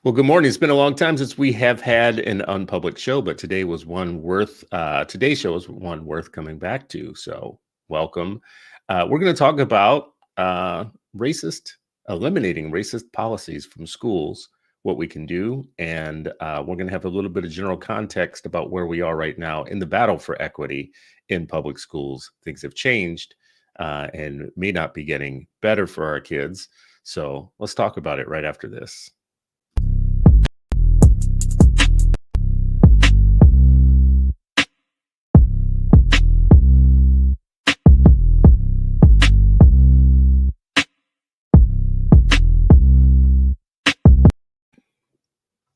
Well, good morning. It's been a long time since we have had an unpublished show, but today's show is one worth coming back to. So welcome. We're going to talk about eliminating racist policies from schools, what we can do. And we're going to have a little bit of general context about where we are right now in the battle for equity in public schools. Things have changed and may not be getting better for our kids. So let's talk about it right after this.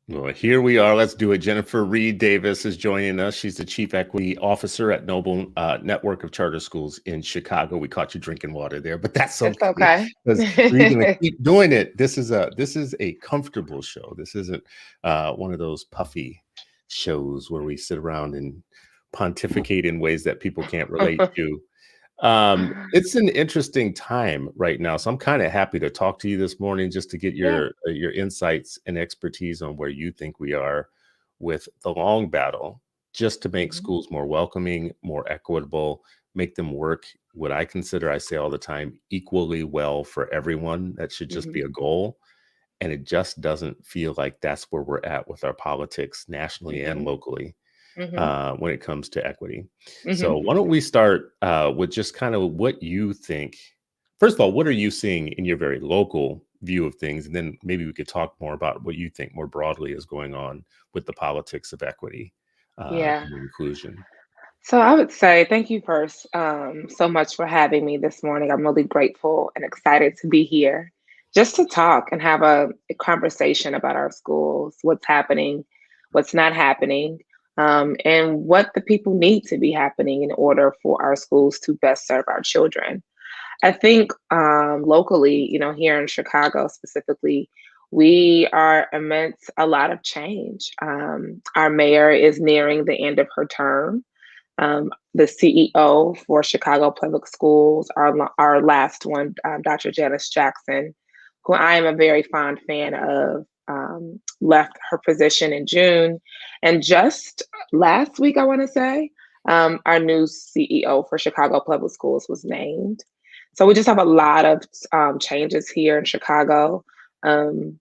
Well, here we are. Let's do it. Jennifer Reed Davis is joining us. She's the Chief Equity Officer at Noble Network of Charter Schools in Chicago. We caught you drinking water there, but that's It's okay okay. because we're going to keep doing it. This is a comfortable show. This isn't one of those puffy shows where we sit around and pontificate in ways that people can't relate to. It's an interesting time right now, so I'm kind of happy to talk to you this morning just to get your insights and expertise on where you think we are with the long battle, just to make schools more welcoming, more equitable, make them work what I consider, I say all the time, equally well for everyone. That should just be a goal. And it just doesn't feel like that's where we're at with our politics nationally and locally when it comes to equity. So why don't we start with just kind of what you think. First of all, what are you seeing in your very local view of things? And then maybe we could talk more about what you think more broadly is going on with the politics of equity Yeah. and inclusion. So I would say thank you first so much for having me this morning. I'm really grateful and excited to be here just to talk and have a conversation about our schools, what's happening, what's not happening, and what the people need to be happening in order for our schools to best serve our children. I think locally, here in Chicago specifically, we are amidst a lot of change. Our mayor is nearing the end of her term. The CEO for Chicago Public Schools, our last one, Dr. Janice Jackson, who I am a very fond fan of, left her position in June. And just last week, I want to say, our new CEO for Chicago Public Schools was named. So we just have a lot of changes here in Chicago. Um,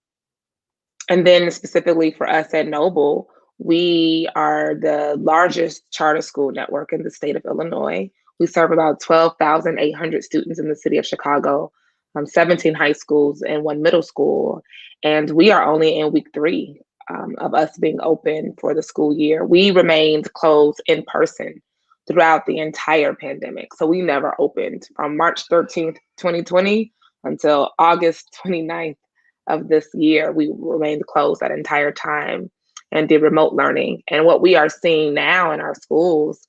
and then specifically for us at Noble, we are the largest charter school network in the state of Illinois. We serve about 12,800 students in the city of Chicago, 17 high schools and one middle school. And we are only in week 3 of us being open for the school year. We remained closed in person throughout the entire pandemic. So we never opened from March 13th, 2020 until August 29th of this year. We remained closed that entire time and did remote learning. And what we are seeing now in our schools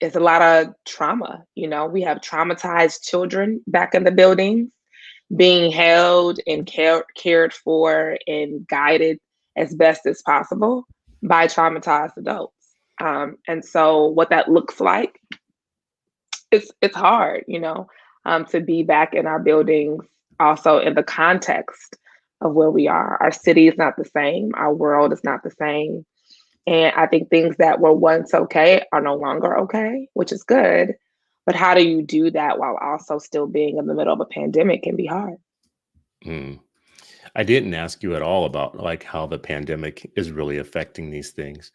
is a lot of trauma. We have traumatized children back in the buildings being held and cared for and guided as best as possible by traumatized adults. And so what that looks like, it's hard, to be back in our buildings, also in the context of where we are. Our city is not the same. Our world is not the same. And I think things that were once okay are no longer okay, which is good. But how do you do that while also still being in the middle of a pandemic can be hard. Mm. I didn't ask you at all about like how the pandemic is really affecting these things,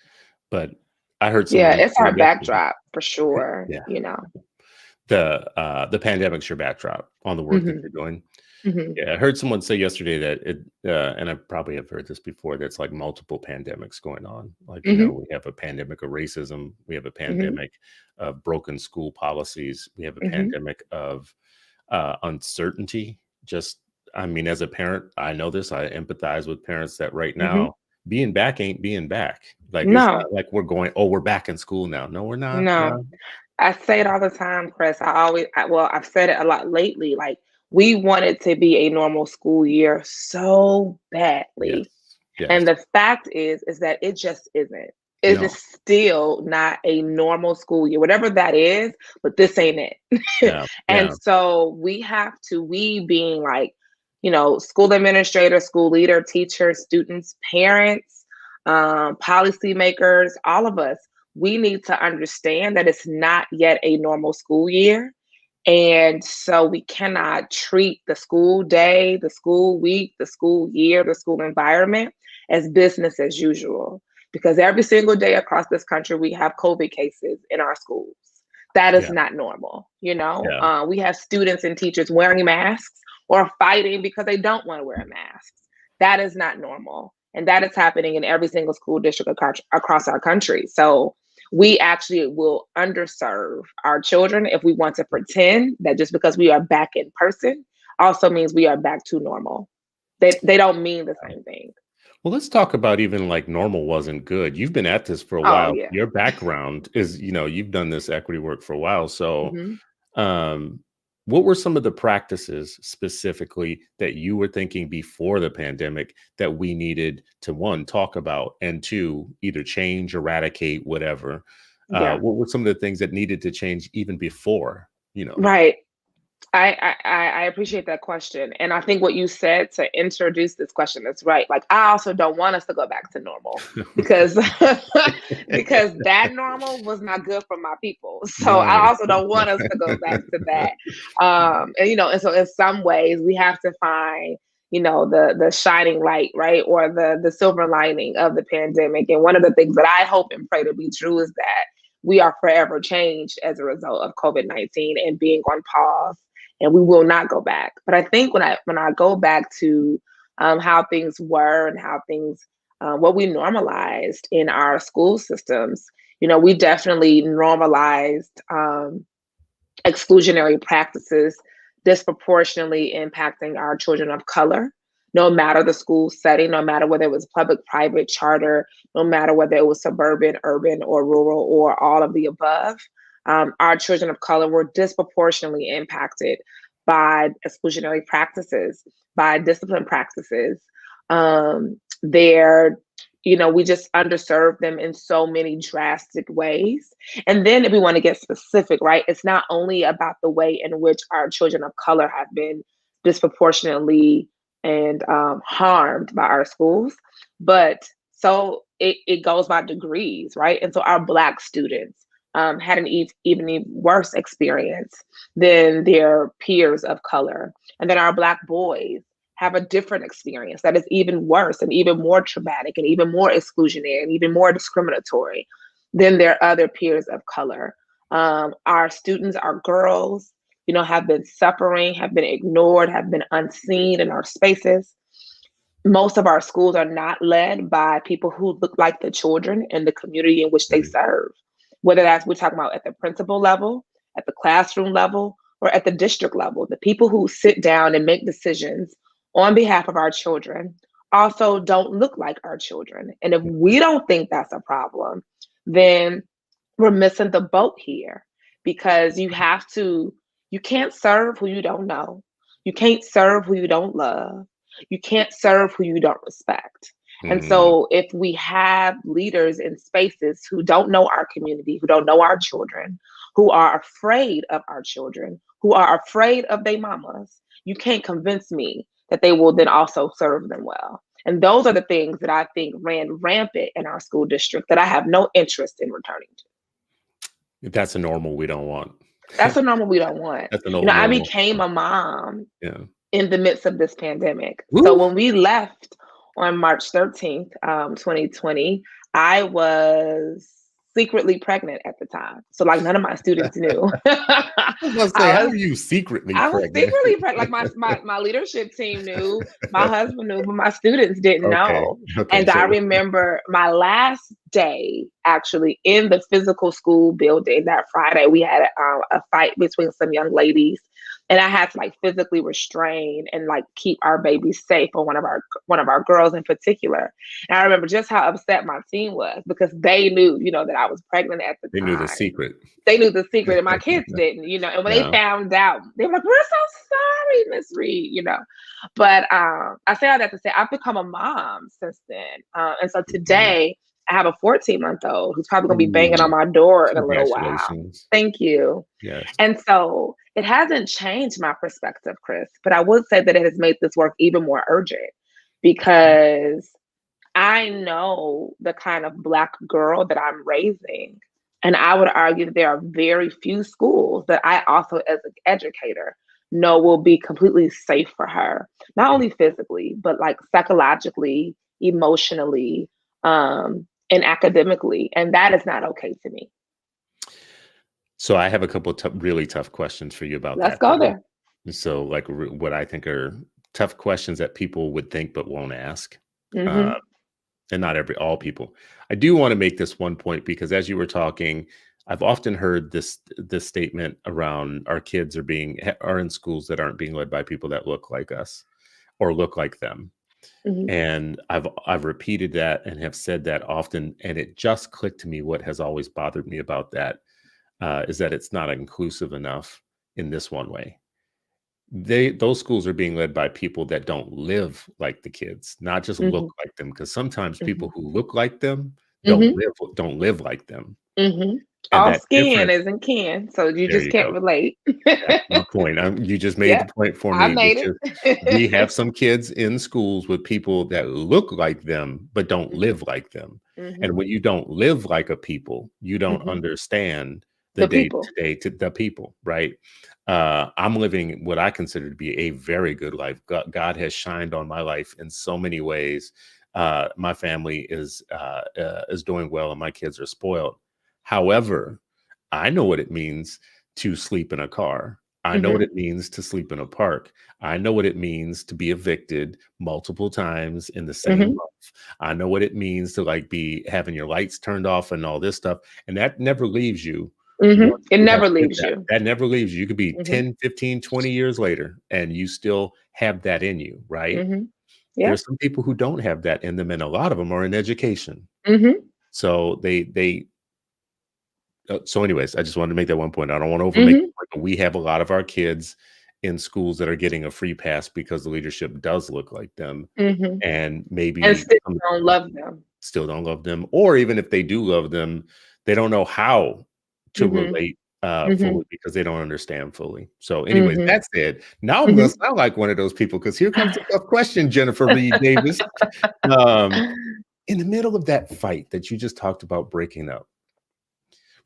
but I heard Yeah, someone it's say our yesterday. backdrop for sure, Yeah, you know. the pandemic's your backdrop on the work that Mhm, you're doing. mhm, Yeah, I heard someone say yesterday that and I probably have heard this before, that's like multiple pandemics going on. Like, mhm, we have a pandemic of racism, we have a mhm, pandemic of broken school policies, we have a mhm, pandemic of uncertainty. Just, I mean, as a parent, I know this, I empathize with parents that right mhm. now being back ain't being back. Like, it's No, not like we're going, oh, we're back in school now. No, we're not. no. No. I say it all the time, Chris. Well, I've said it a lot lately. Like, we want it to be a normal school year so Yes. badly. Yes. And the fact is that it just isn't. It No. is still not a normal school year, whatever that is, but this ain't it. Yeah. And Yeah. so we being like, school administrator, school leader, teachers, students, parents, policymakers, all of us, we need to understand that it's not yet a normal school year. And so we cannot treat the school day, the school week, the school year, the school environment as business as usual. Because every single day across this country, we have COVID cases in our schools. That is Yeah. not normal. Yeah. We have students and teachers wearing masks or fighting because they don't want to wear masks. That is not normal. And that is happening in every single school district across our country. So we actually will underserve our children if we want to pretend that just because we are back in person also means we are back to normal. They don't mean the same thing. Well, let's talk about even like normal wasn't good. You've been at this for a Oh, while. yeah. Your background is, you've done this equity work for a while. So, Mhm. what were some of the practices specifically that you were thinking before the pandemic that we needed to, one, talk about, and two, either change, eradicate, whatever? Yeah. What were some of the things that needed to change even before, Right. I appreciate that question. And I think what you said to introduce this question is right. Like, I also don't want us to go back to normal because because that normal was not good for my people. So No. I also don't want us to go back to that. And so in some ways we have to find, the shining light, right? Or the silver lining of the pandemic. And one of the things that I hope and pray to be true is that we are forever changed as a result of COVID-19 and being on pause, and we will not go back. But I think when I go back to how things were and how things what we normalized in our school systems, we definitely normalized exclusionary practices disproportionately impacting our children of color, no matter the school setting, no matter whether it was public, private, charter, no matter whether it was suburban, urban, or rural, or all of the above. Our children of color were disproportionately impacted by exclusionary practices, by discipline practices. They're, we just underserved them in so many drastic ways. And then if we want to get specific, right, it's not only about the way in which our children of color have been disproportionately and harmed by our schools, but so it goes by degrees, right? And so our Black students had an even worse experience than their peers of color. And then our Black boys have a different experience that is even worse and even more traumatic and even more exclusionary and even more discriminatory than their other peers of color. Our students, our girls, have been suffering, have been ignored, have been unseen in our spaces. Most of our schools are not led by people who look like the children in the community in which they serve, whether that's we're talking about at the principal level, at the classroom level, or at the district level. The people who sit down and make decisions on behalf of our children also don't look like our children. And if we don't think that's a problem, then we're missing the boat here, because you can't serve who you don't know. You can't serve who you don't love. You can't serve who you don't respect. And so if we have leaders in spaces who don't know our community, who don't know our children, who are afraid of our children, who are afraid of their mamas, you can't convince me that they will then also serve them well. And those are the things that I think ran rampant in our school district that I have no interest in returning to. That's a normal we don't want. That's a normal we don't want. That's an old I normal. became a mom Yeah. in the midst of this pandemic. Woo! So when we left on March 13th, 2020, I was secretly pregnant at the time. So like none of my students knew. I was about to say, how are you secretly I was pregnant? secretly pregnant. Like my leadership team knew, my husband knew, but my students didn't know. Okay, And I remember my last day actually in the physical school building that Friday. We had a fight between some young ladies, and I had to like physically restrain and like keep our baby safe, or one of our girls in particular. And I remember just how upset my team was, because they knew, that I was pregnant at the time. They knew the secret. They knew the secret, and my kids didn't, And when they found out, they were like, "We're so sorry, Miss Reed," But I say all that to say I've become a mom since then, and so today I have a 14-month-old who's probably gonna be banging on my door in a little while. Congratulations. Thank you. Yes. And so it hasn't changed my perspective, Chris, but I would say that it has made this work even more urgent because I know the kind of Black girl that I'm raising. And I would argue that there are very few schools that I also, as an educator, know will be completely safe for her, not only physically, but like psychologically, emotionally, and academically. And that is not okay to me. So I have a couple of really tough questions for you about Let's that, go though. there. So, like, what I think are tough questions that people would think but won't ask, uh, Hmm. and not all people. I do want to make this one point because as you were talking, I've often heard this statement around our kids are in schools that aren't being led by people that look like us or look like them. Hmm. And I've repeated that and have said that often, and it just clicked to me what has always bothered me about that is that it's not inclusive enough in this one way. Those schools are being led by people that don't live like the kids, not just look Hmm. like them. Because sometimes Hmm. people who look like them Hmm. don't live like them, Hmm. and All that skin difference. isn't kin, so you There just you can't go. relate. That's my point. You just made the Yep, point for I me. It's made just we it. have some kids in schools with people that look like them but don't Hmm. live like them. And Hmm. when you don't live like a people, you don't Hmm. understand the The people. day-to-day to the people, right? I'm living what I consider to be a very good life. God has shined on my life in so many ways. My family is doing well, and my kids are spoiled. However, I know what it means to sleep in a car. I know what Hmm. it means to sleep in a park. I know what it means to be evicted multiple times in the same Hmm. month. I know what it means to like be having your lights turned off and all this stuff. And that never leaves you Hmm. once It you have never lived leaves that. you. That never leaves you. You could be Hmm. 10, 15, 20 years later and you still have that in you, right? Hmm. Yeah. There's some people who don't have that in them, and a lot of them are in education. Hmm. So so anyways, I just wanted to make that one point. I don't want to overmake the Hmm. point, but we have a lot of our kids in schools that are getting a free pass because the leadership does look like them, Hmm. and And maybe still some don't love them. still don't love them, or even if they do love them, they don't know how to Hmm. relate Hmm. fully because they don't understand fully. So, anyways, Hmm. that said, now I'm gonna Hmm. sound like one of those people because here comes the tough question, Jennifer Reed Davis. Um, in the middle of that fight that you just talked about breaking up.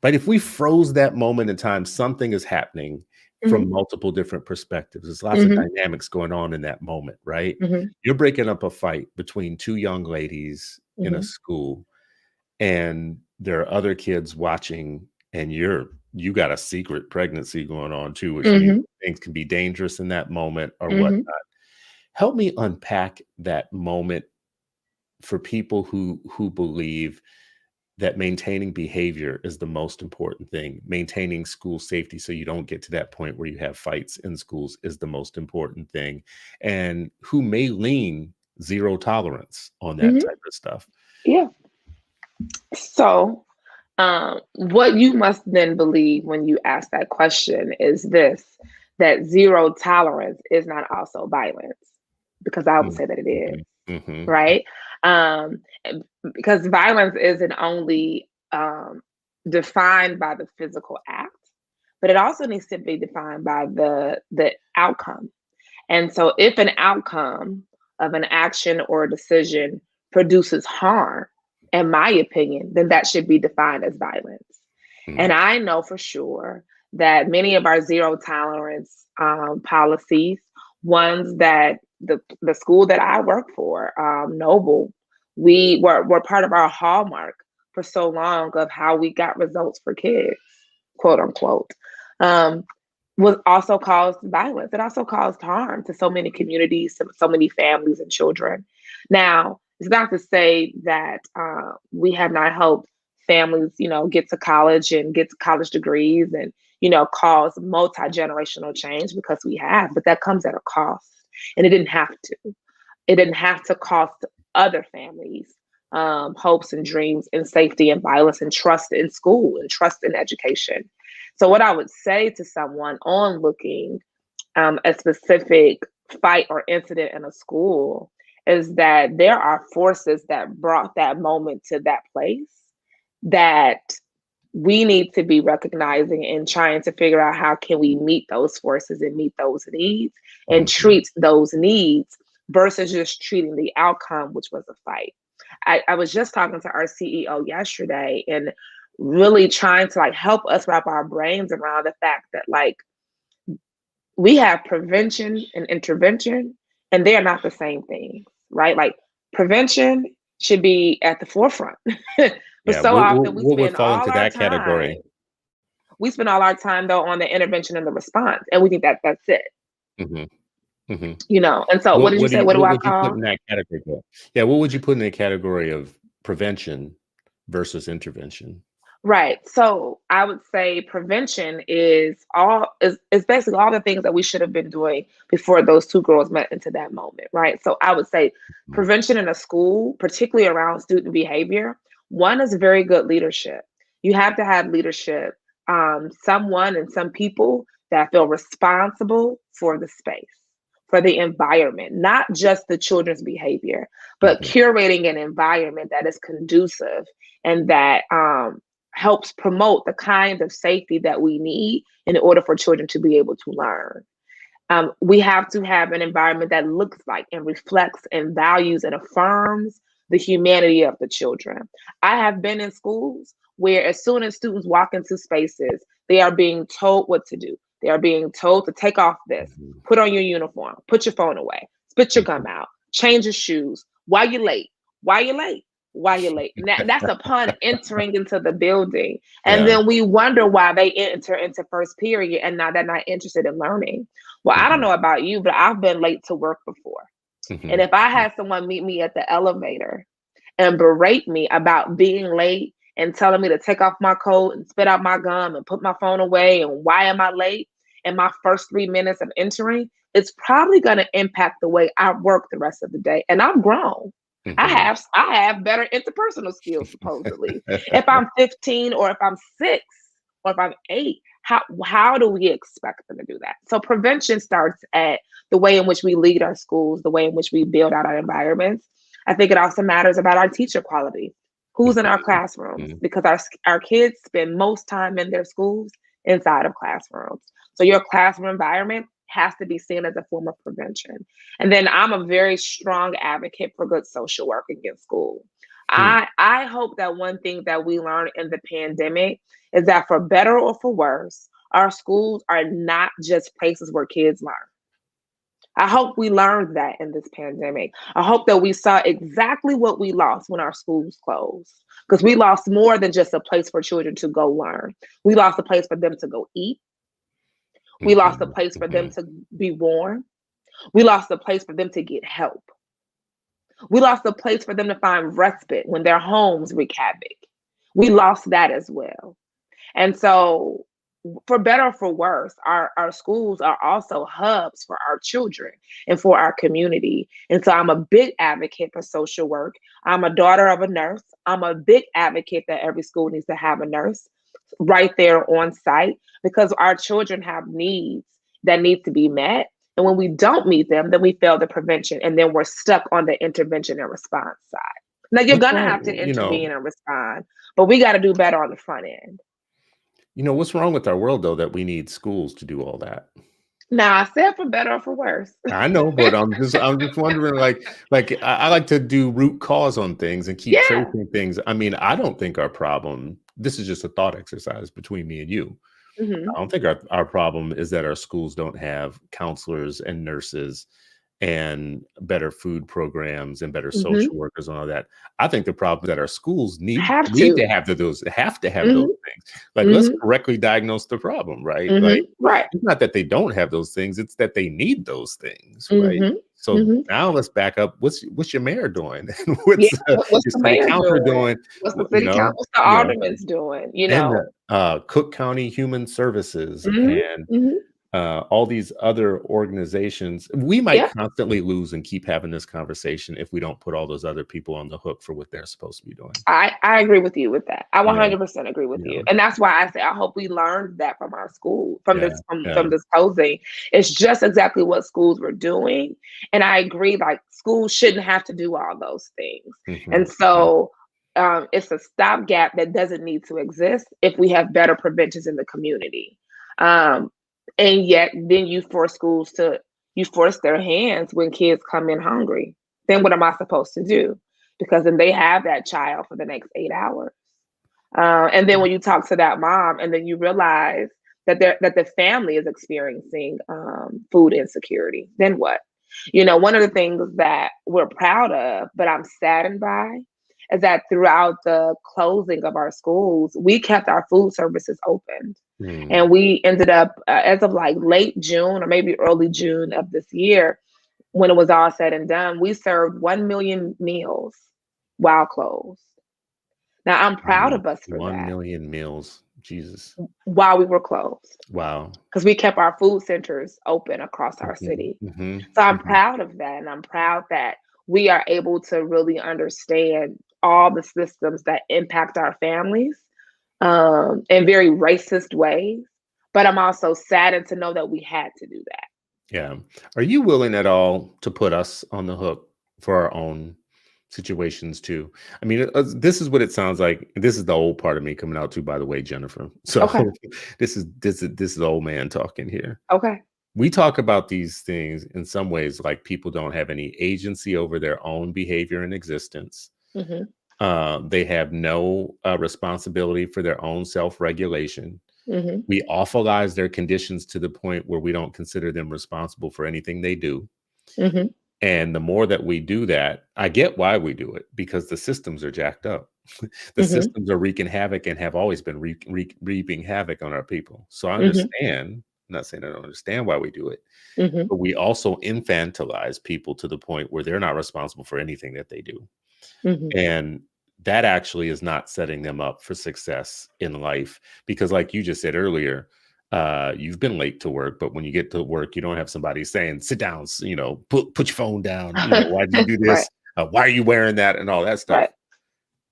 Right? If we froze that moment in time, something is happening from Hmm. multiple different perspectives. There's lots of Hmm. dynamics going on in that moment, right? Hmm. You're breaking up a fight between two young ladies in a Hmm. school, and there are other kids watching, and you got a secret pregnancy going on too, which means Hmm. things can be dangerous in that moment or Hmm. whatnot. Help me unpack that moment for people who believe that maintaining behavior is the most important thing. Maintaining school safety so you don't get to that point where you have fights in schools is the most important thing. And who may lean zero tolerance on that Hmm. type of stuff. Yeah. So, what you must then believe when you ask that question is this, that zero tolerance is not also violence, because I would Mm, say that it is, mhm, mhm, right? Um, because violence isn't only defined by the physical act, but it also needs to be defined by the outcome. And so, if an outcome of an action or a decision produces harm, in my opinion, then that should be defined as violence. And mm, I know for sure that many of our zero tolerance policies, ones that the school that I work for, Noble, we were part of our hallmark for so long of how we got results for kids, quote unquote. Um, was also caused violence. It also caused harm to so many communities, to so many families and children. Now, it's not to say that we have not helped families, get to college and get to college degrees and, cause multi-generational change, because we have, but that comes at a cost. And it didn't have to. It didn't have to cost other families hopes and dreams and safety and violence and trust in school and trust in education. So, what I would say to someone on looking a specific fight or incident in a school is that there are forces that brought that moment to that place that we need to be recognizing and trying to figure out how can we meet those forces and meet those needs and Mhm. treat those needs versus just treating the outcome, which was a fight. I was just talking to our CEO yesterday and really trying to like help us wrap our brains around the fact that like we have prevention and intervention, and they are not the same thing, right? Like prevention should be at the forefront. But Yeah, so often what would fall into that category? we spend all our time though on the intervention and the response, and we think that that's it, Mhm, mhm. And so what did you say? What do What I would you put call? in that category though? Yeah, what would you put in the category of prevention versus intervention? Right. So I would say prevention is basically all the things that we should have been doing before those two girls met into that moment. Right. So I would say Mhm, prevention in a school, particularly around student behavior, one is very good leadership. You have to have leadership, someone and some people that feel responsible for the space, for the environment, not just the children's behavior, but mhm, curating an environment that is conducive and that helps promote the kind of safety that we need in order for children to be able to learn. We have to have an environment that looks like and reflects and values and affirms the humanity of the children. I have been in schools where, as soon as students walk into spaces, they are being told what to do. They are being told to take off this, mhm, put on your uniform, put your phone away, spit your mhm. gum out, change your shoes. Why you late? Why you late? Why you late? That's upon entering into the building. And Yeah. then we wonder why they enter into first period and now they're not interested in learning. Well, I don't Mhm, know about you, but I've been late to work before. And mhm, if I mhm. had someone meet me at the elevator and berate me about being late and telling me to take off my coat and spit out my gum and put my phone away and why am I late in my first 3 minutes of entering, it's probably going to impact the way I work the rest of the day. And I'm grown. Mhm. I have better interpersonal skills supposedly. If I'm 15 or if I'm 6 or if I'm 8, how do we expect them to do that? So prevention starts at the way in which we lead our schools, the way in which we build out our environments. I think it also matters about our teacher quality. Who's in our Mhm, classrooms? mhm. Because our kids spend most time in their schools inside of classrooms. So your classroom environment has to be seen as a form of prevention. And then I'm a very strong advocate for good social work in school. Hmm. I hope that one thing that we learned in the pandemic is that for better or for worse, our schools are not just places where kids learn. I hope we learned that in this pandemic. I hope that we saw exactly what we lost when our schools closed. Because we lost more than just a place for children to go learn. We lost a place for them to go eat. We lost a Mhm, place for them mhm. to be warm. We lost a place for them to get help. We lost a place for them to find respite when their homes wreak havoc. We lost that as well. And so, for better or for worse, our schools are also hubs for our children and for our community. And so, I'm a big advocate for social work. I'm a daughter of a nurse. I'm a big advocate that every school needs to have a nurse right there on site because our children have needs that need to be met. And when we don't meet them, then we fail the prevention and then we're stuck on the intervention and response side. Now, you're What's going to have to wrong, intervene and respond, but we got to do better on the front end. what's wrong with our world though that we need schools to do all that? Now, I said for better or for worse. I know, but I'm just wondering, like I like to do root cause on things and keep Yeah. tracing things. I mean, I don't think our problem. This is just a thought exercise between me and you. Mhm. I don't think our problem is that our schools don't have counselors and nurses and better food programs and better Mhm. social workers and all that. I think the problem is that our schools need Have need to to. have those have to have those Mhm. things. Like, let's Mhm. correctly diagnose the problem, right? Like, Mhm. Right. it's not that they don't have those things, it's that they need those things, right? Mhm. So Mhm. now let's back up. What's your mayor doing? Yeah. What's What's your the city mayor councilor doing? doing? What's the What, city council? What's the yeah. alderman's doing? And the Cook County Human Services Mhm. and Mhm. all these other organizations. We might Yeah. constantly lose and keep having this conversation if we don't put all those other people on the hook for what they're supposed to be doing. I agree with you with that. I Yeah, 100% agree with yeah, you. And that's why I say I hope we learned that from our school, from yeah, this from yeah. from this posing. It's just exactly what schools were doing. And I agree, like schools shouldn't have to do all those things. Mhm, And mhm, so it's a stopgap that doesn't need to exist if we have better preventions in the community. Um, and yet, then you force their hands when kids come in hungry. Then what am I supposed to do? Because then they have that child for the next 8 hours. And then when you talk to that mom, and then you realize that the family is experiencing food insecurity, then what? One of the things that we're proud of, but I'm saddened by, is that throughout the closing of our schools, we kept our food services open. Mm. And we ended up, as of like late June or maybe early June of this year, when it was all said and done, we served 1 million meals while closed. Now, I'm proud Wow. of us for 1 that million meals. Jesus. while we were closed Wow. because we kept our food centers open across our Mhm, city. mhm, So I'm mhm. proud of that. And I'm proud that we are able to really understand all the systems that impact our families in very racist ways. But I'm also saddened to know that we had to do that. Yeah. Are you willing at all to put us on the hook for our own situations too? I mean, this is what it sounds like. This is the old part of me coming out too, by the way, Jennifer. So Okay. this is the old man talking here. Okay. We talk about these things in some ways like people don't have any agency over their own behavior and existence. Hmm. They have no responsibility for their own self-regulation. Hmm. We awfulize their conditions to the point where we don't consider them responsible for anything they do. Hmm. And the more that we do that, I get why we do it because the systems are jacked up. The Hmm. systems are wreaking havoc and have always been reaping havoc on our people. So I Hmm. understand. I'm not saying I don't understand why we do it, Hmm. but we also infantilize people to the point where they're not responsible for anything that they do. Hmm. And that actually is not setting them up for success in life because, like you just said earlier, you've been late to work, but when you get to work, you don't have somebody saying, sit down, put your phone down. Why did you do Right. this? Why are you wearing that? And all that Right. stuff.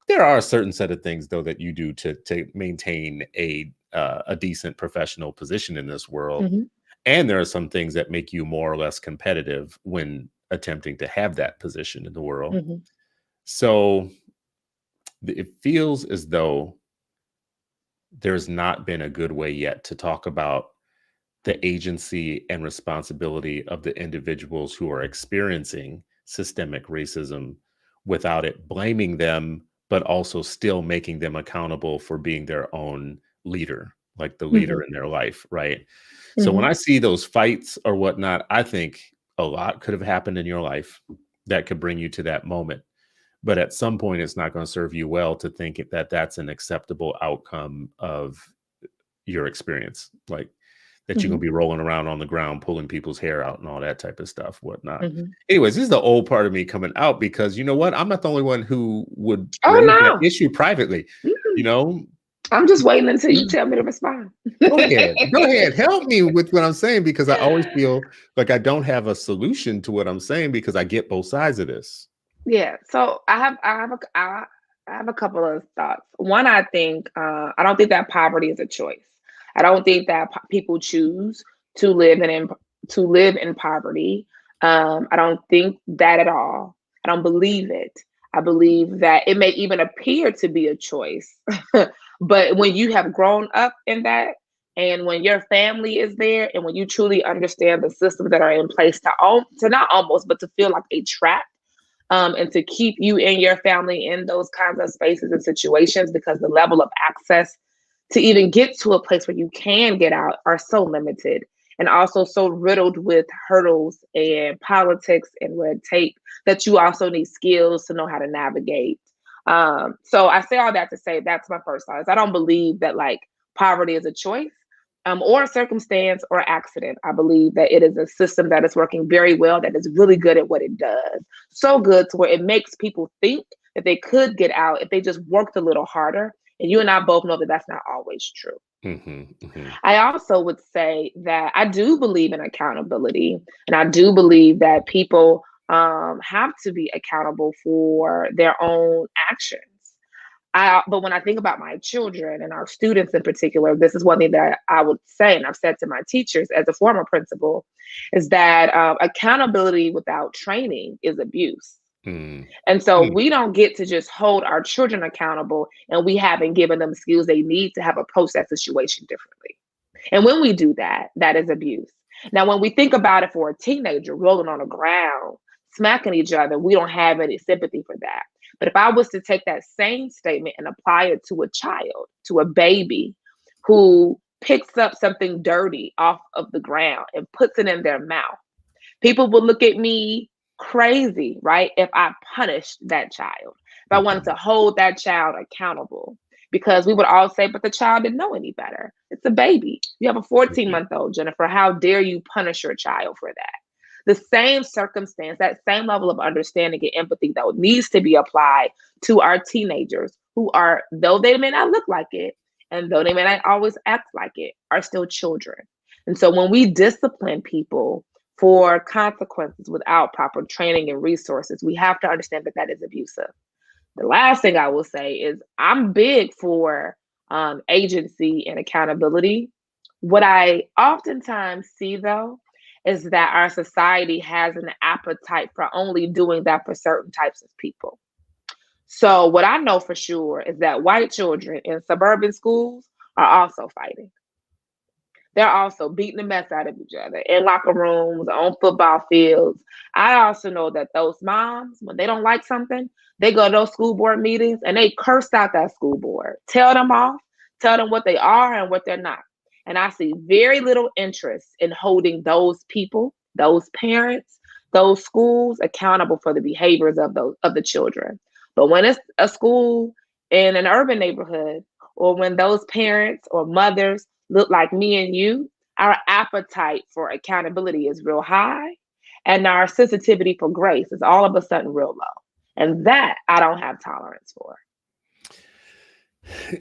There are a certain set of things, though, that you do to maintain a decent professional position in this world. Hmm. And there are some things that make you more or less competitive when attempting to have that position in the world. Hmm. So it feels as though there's not been a good way yet to talk about the agency and responsibility of the individuals who are experiencing systemic racism without it blaming them, but also still making them accountable for being their own leader, like the Hmm. leader in their life, right? So when Hmm. I see those fights or whatnot, I think a lot could have happened in your life that could bring you to that moment. But at some point, it's not going to serve you well to think that that's an acceptable outcome of your experience. Like that you're Hmm. gonna be rolling around on the ground, pulling people's hair out and all that type of stuff, whatnot. Hmm. Anyways, this is the old part of me coming out because you know what? I'm not the only one who would raise that Oh issue privately. no. You know, I'm just waiting until you tell me to respond. go ahead, go ahead, help me with what I'm saying because I always feel like I don't have a solution to what I'm saying because I get both sides of this. Yeah. So I have a couple of thoughts. One, I think I don't think that poverty is a choice. I don't think that people choose to to live in poverty. I don't think that at all. I don't believe it. I believe that it may even appear to be a choice, but when you have grown up in that, and when your family is there, and when you truly understand the systems that are in place to not almost, but to feel like a trap and to keep you and your family in those kinds of spaces and situations because the level of access to even get to a place where you can get out are so limited and also so riddled with hurdles and politics and red tape that you also need skills to know how to navigate. So I say all that to say that's my first thought. Is I don't believe that like poverty is a choice or a circumstance or accident. I believe that it is a system that is working very well, that is really good at what it does. So good to where it makes people think that they could get out if they just worked a little harder. And you and I both know that that's not always true. Mhm, mhm, I also would say that I do believe in accountability, and I do believe that people have to be accountable for their own actions. But when I think about my children and our students in particular, this is one thing that I would say, and I've said to my teachers as a former principal, is that accountability without training is abuse. Mm. And so Mm. we don't get to just hold our children accountable, and we haven't given them skills they need to have approached that situation differently. And when we do that, that is abuse. Now, when we think about it for a teenager rolling on the ground, smacking each other, we don't have any sympathy for that. But if I was to take that same statement and apply it to a child, to a baby who picks up something dirty off of the ground and puts it in their mouth, people would look at me crazy, right? If I punished that child, if I wanted Mhm. to hold that child accountable, because we would all say, but the child didn't know any better. It's a baby. You have a 14-month-old, Jennifer. How dare you punish your child for that? The same circumstance, that same level of understanding and empathy, though, needs to be applied to our teenagers who are, though they may not look like it, and though they may not always act like it, are still children. And so when we discipline people for consequences without proper training and resources, we have to understand that that is abusive. The last thing I will say is I'm big for agency and accountability. What I oftentimes see, though, is that our society has an appetite for only doing that for certain types of people. So, what I know for sure is that white children in suburban schools are also fighting. They're also beating the mess out of each other in locker rooms, on football fields. I also know that those moms, when they don't like something, they go to those school board meetings and they curse out that school board, tell them off, tell them what they are and what they're not. And I see very little interest in holding those people, those parents, those schools accountable for the behaviors of the children. But when it's a school in an urban neighborhood, or when those parents or mothers look like me and you, our appetite for accountability is real high, and our sensitivity for grace is all of a sudden real low. And that I don't have tolerance for.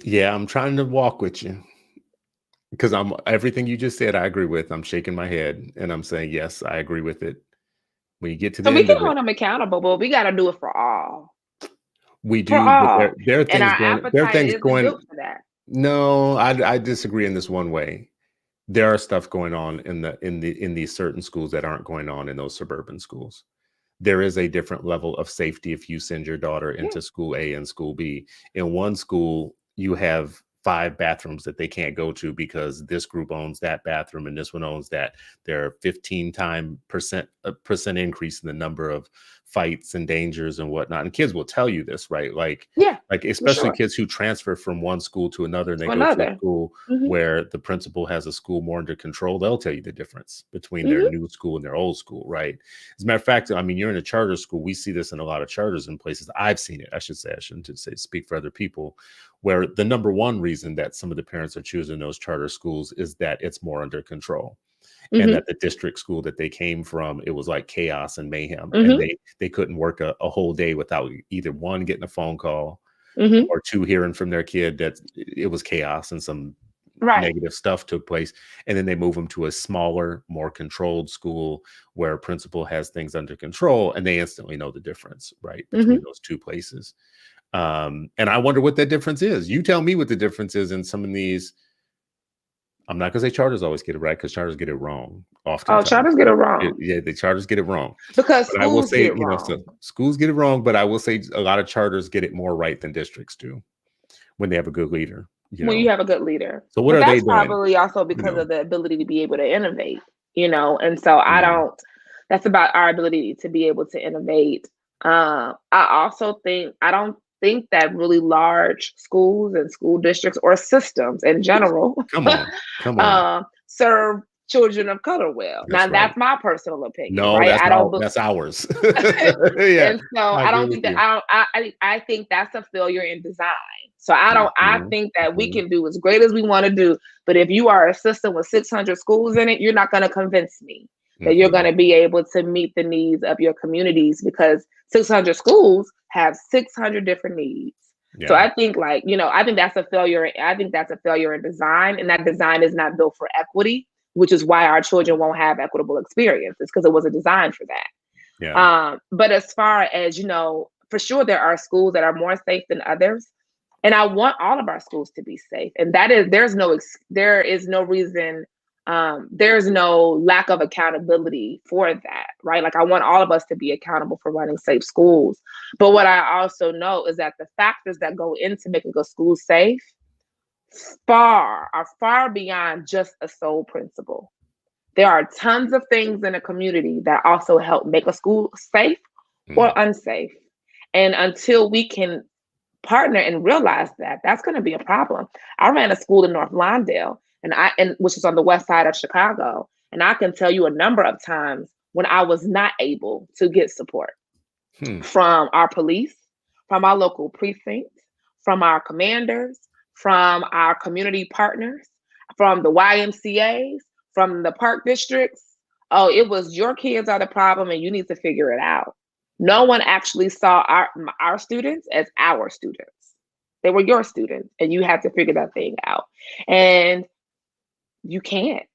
Yeah, I'm trying to walk with you because I'm everything you just said, I agree with. I'm shaking my head and I'm saying, yes, I agree with it. When you get to the So we end can of it, hold them accountable, but we got to do it for all. we For do, but all. there are And our things appetite isn't built for that. no, I disagree in this one way. There are stuff going on in these certain schools that aren't going on in those suburban schools. There is a different level of safety if you send your daughter Yeah. into school A and school B. In one school, you have 5 bathrooms that they can't go to because this group owns that bathroom and this one owns that. There are 15 time percent increase in the number of fights and dangers and whatnot. And kids will tell you this, right? Yeah, Like for especially sure. kids who transfer from one school to another and they To go to a another. school Hmm. where the principal has a school more under control, they'll tell you the difference between their Hmm. new school and their old school, right? As a matter of fact, I mean, you're in a charter school. We see this in a lot of charters in places. I've seen it. I should say, I shouldn't just say speak for other people, where the number one reason that some of the parents are choosing those charter schools is that it's more under control. And Hmm. that the district school that they came from, it was like chaos and mayhem. And Hmm. they couldn't work a whole day without either one, getting a phone call, Hmm. or two, hearing from their kid that it was chaos and some Right. negative stuff took place. And then they move them to a smaller, more controlled school where a principal has things under control and they instantly know the difference, right, between Hmm. those two places. And I wonder what that difference is. You tell me what the difference is in some of these. I'm not going to say charters always get it right because charters get it wrong Oh, oftentimes. charters get it wrong Yeah, the charters get it wrong. because But I will schools get say, it so wrong. schools get it wrong, but I will say a lot of charters get it more right than districts do when they have a good leader. When you have a good leader. So what But are they that's doing? probably also You because know, of the ability to be able to innovate. And so I mm, don't, that's about our ability to be able to innovate. I also think, I don't think that really large schools and school districts or systems in general come on, come on. serve children of color well. Now, That's right. that's my personal opinion, No, right? that's I don't, all. That's ours. Yeah, and so I I agree don't with think that you. I think that's a failure in design. So I Mhm, think that we mhm. can do as great as we want to do, but if you are a system with 600 schools in it, you're not going to convince me that you're going Mhm. to be able to meet the needs of your communities because 600 schools have 600 different needs. So Yeah. I think I think that's a failure. I think that's a failure in design, and that design is not built for equity, which is why our children won't have equitable experiences because it wasn't designed for that. Yeah. But as far as, for sure, there are schools that are more safe than others. And I want all of our schools to be safe. And there is no reason there's no lack of accountability for that, right? Like I want all of us to be accountable for running safe schools. But what I also know is that the factors that go into making a school safe are far beyond just a sole principle. There are tons of things in a community that also help make a school safe or unsafe. And until we can partner and realize that, that's going to be a problem. I ran a school in North Lawndale, which is on the west side of Chicago, and I can tell you a number of times when I was not able to get support from our police, from our local precinct, from our commanders, from our community partners, from the YMCAs, from the park districts. Oh, it was your kids are the problem and you need to figure it out. No one actually saw our students as our students. They were your students and you had to figure that thing out. And you can't.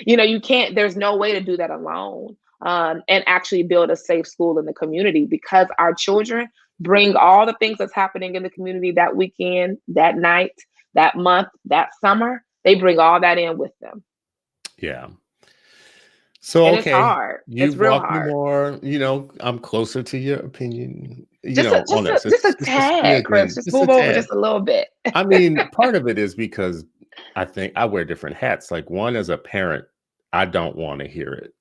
You can't, there's no way to do that alone. And actually build a safe school in the community, because our children bring all the things that's happening in the community that weekend, that night, that month, that summer. They bring all that in with them. Yeah. So, and okay, it's hard. It's you've real walked me hard. more, I'm closer to your opinion, Just on this. a Just a tad, Chris. smidgen, Just just a move over tad. just a little bit. I mean, part of it is because I think I wear different hats. Like, one, as a parent, I don't want to hear it.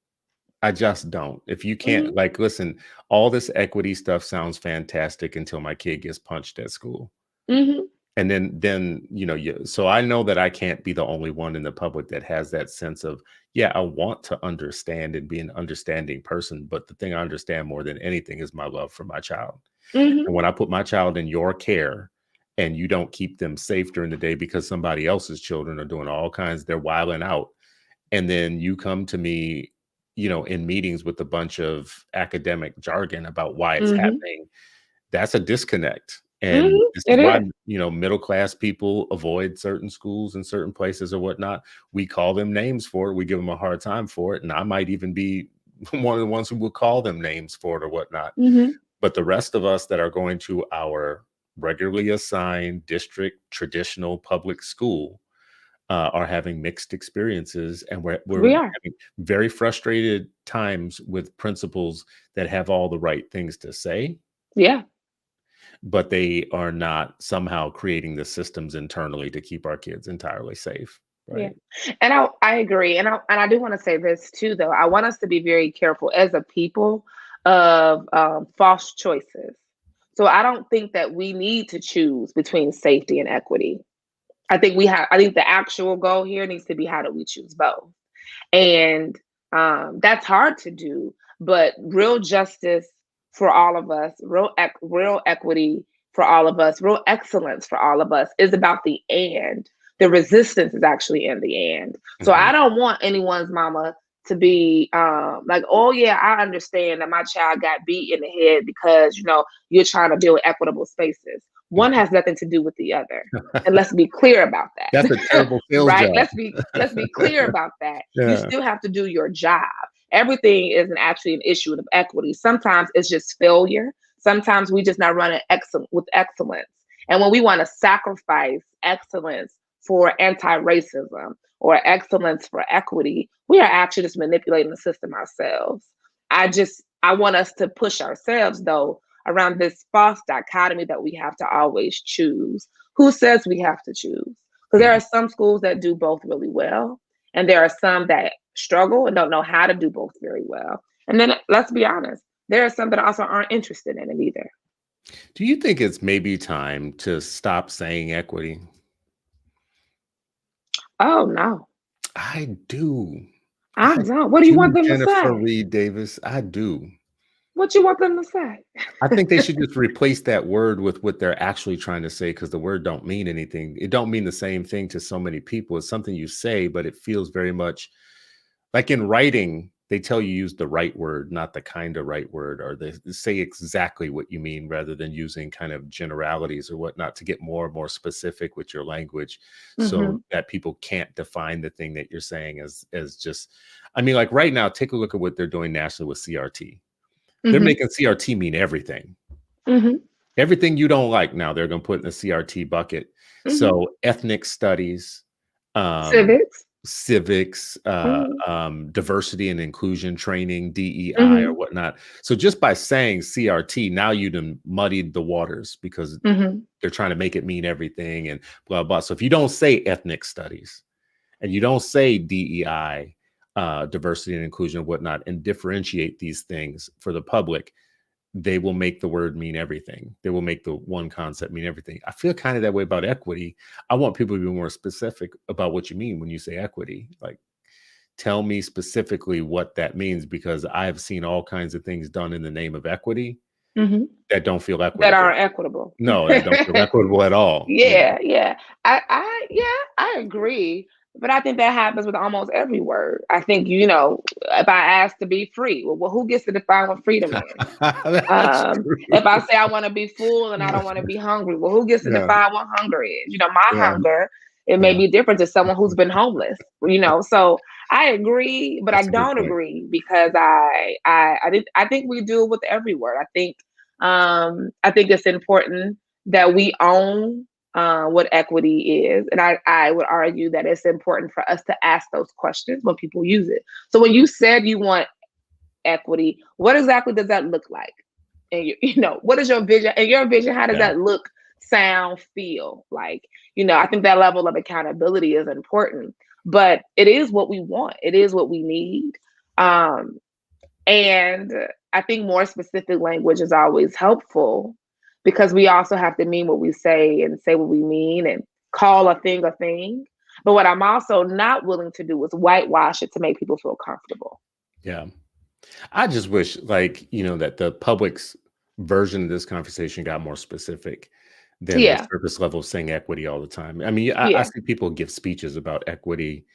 I just don't. If you can't, like, listen, all this equity stuff sounds fantastic until my kid gets punched at school. And then, so I know that I can't be the only one in the public that has that sense of, yeah, I want to understand and be an understanding person. But the thing I understand more than anything is my love for my child. And when I put my child in your care and you don't keep them safe during the day because somebody else's children are doing all kinds, they're wilding out. And then you come to me, in meetings with a bunch of academic jargon about why it's happening, that's a disconnect. And this is why, middle-class people avoid certain schools and certain places or whatnot. We call them names for it. We give them a hard time for it. And I might even be one of the ones who will call them names for it or whatnot. But the rest of us that are going to our regularly assigned district traditional public school are having mixed experiences, and we're having very frustrated times with principals that have all the right things to say. Yeah. But they are not somehow creating the systems internally to keep our kids entirely safe. Right. Yeah. And I agree. And I do want to say this too, though. I want us to be very careful as a people of false choices. So I don't think that we need to choose between safety and equity. I think the actual goal here needs to be, how do we choose both? And that's hard to do, but real justice for all of us, real equity for all of us, real excellence for all of us is about the and. The resistance is actually in the and. So I don't want anyone's mama to be like, oh yeah, I understand that my child got beat in the head because you're trying to build equitable spaces. One has nothing to do with the other, and let's be clear about that. That's a terrible sales right? job. Let's be clear about that. Yeah. You still have to do your job. Everything isn't actually an issue of equity. Sometimes it's just failure. Sometimes we just not running with excellence. And when we want to sacrifice excellence for anti-racism or excellence for equity, we are actually just manipulating the system ourselves. I want us to push ourselves, though, around this false dichotomy that we have to always choose. Who says we have to choose? Because there are some schools that do both really well, and there are some that struggle and don't know how to do both very well. And then let's be honest, there are some that also aren't interested in it either. Do you think it's maybe time to stop saying equity? Oh, no. I do. I don't. What do you want them to Jennifer say? Reed Davis, I do. What you want them to say? I think they should just replace that word with what they're actually trying to say, because the word don't mean anything. It don't mean the same thing to so many people. It's something you say, but it feels very much like in writing, they tell you use the right word, not the kind of right word, or they say exactly what you mean rather than using kind of generalities or whatnot to get more and more specific with your language, so that people can't define the thing that you're saying as just, I mean, like right now, take a look at what they're doing nationally with CRT. They're making CRT mean everything. Everything you don't like now, they're going to put in the CRT bucket. So ethnic studies, civics, civics, Mhm. diversity and inclusion training, DEI or Mhm. whatnot. So just by saying CRT, now you done muddied the waters because Mhm. they're trying to make it mean everything and blah blah. So if you don't say ethnic studies and you don't say DEI, diversity and inclusion and whatnot, and differentiate these things for the public, they will make the word mean everything. They will make the one concept mean everything. I feel kind of that way about equity. I want people to be more specific about what you mean when you say equity. Like, tell me specifically what that means, because I have seen all kinds of things done in the name of equity Mhm. that don't feel That equitable. aren't equitable. No, that don't feel equitable at all. You know? Yeah, yeah. Yeah, I agree. But I think that happens with almost every word. I think, if I ask to be free, well, who gets to define what freedom is? That's true. If I say I want to be full and I don't want to be hungry, well, who gets to Yeah, define what hunger is? My yeah, hunger, it may yeah. be different to someone who's been homeless. So I agree, but I That's a good don't point. agree because I think we do it with every word. I think it's important that we own what equity is. And I would argue that it's important for us to ask those questions when people use it. So when you said you want equity, what exactly does that look like? And what is your vision? And your vision, how does Yeah, that look, sound, feel like? I think that level of accountability is important, but it is what we want. It is what we need. Um, and I think more specific language is always helpful because we also have to mean what we say and say what we mean and call a thing a thing. But what I'm also not willing to do is whitewash it to make people feel comfortable. yeah. I just wish, like, that the public's version of this conversation got more specific than the Yeah, surface level of saying equity all the time. I mean, I yeah. see people give speeches about equity,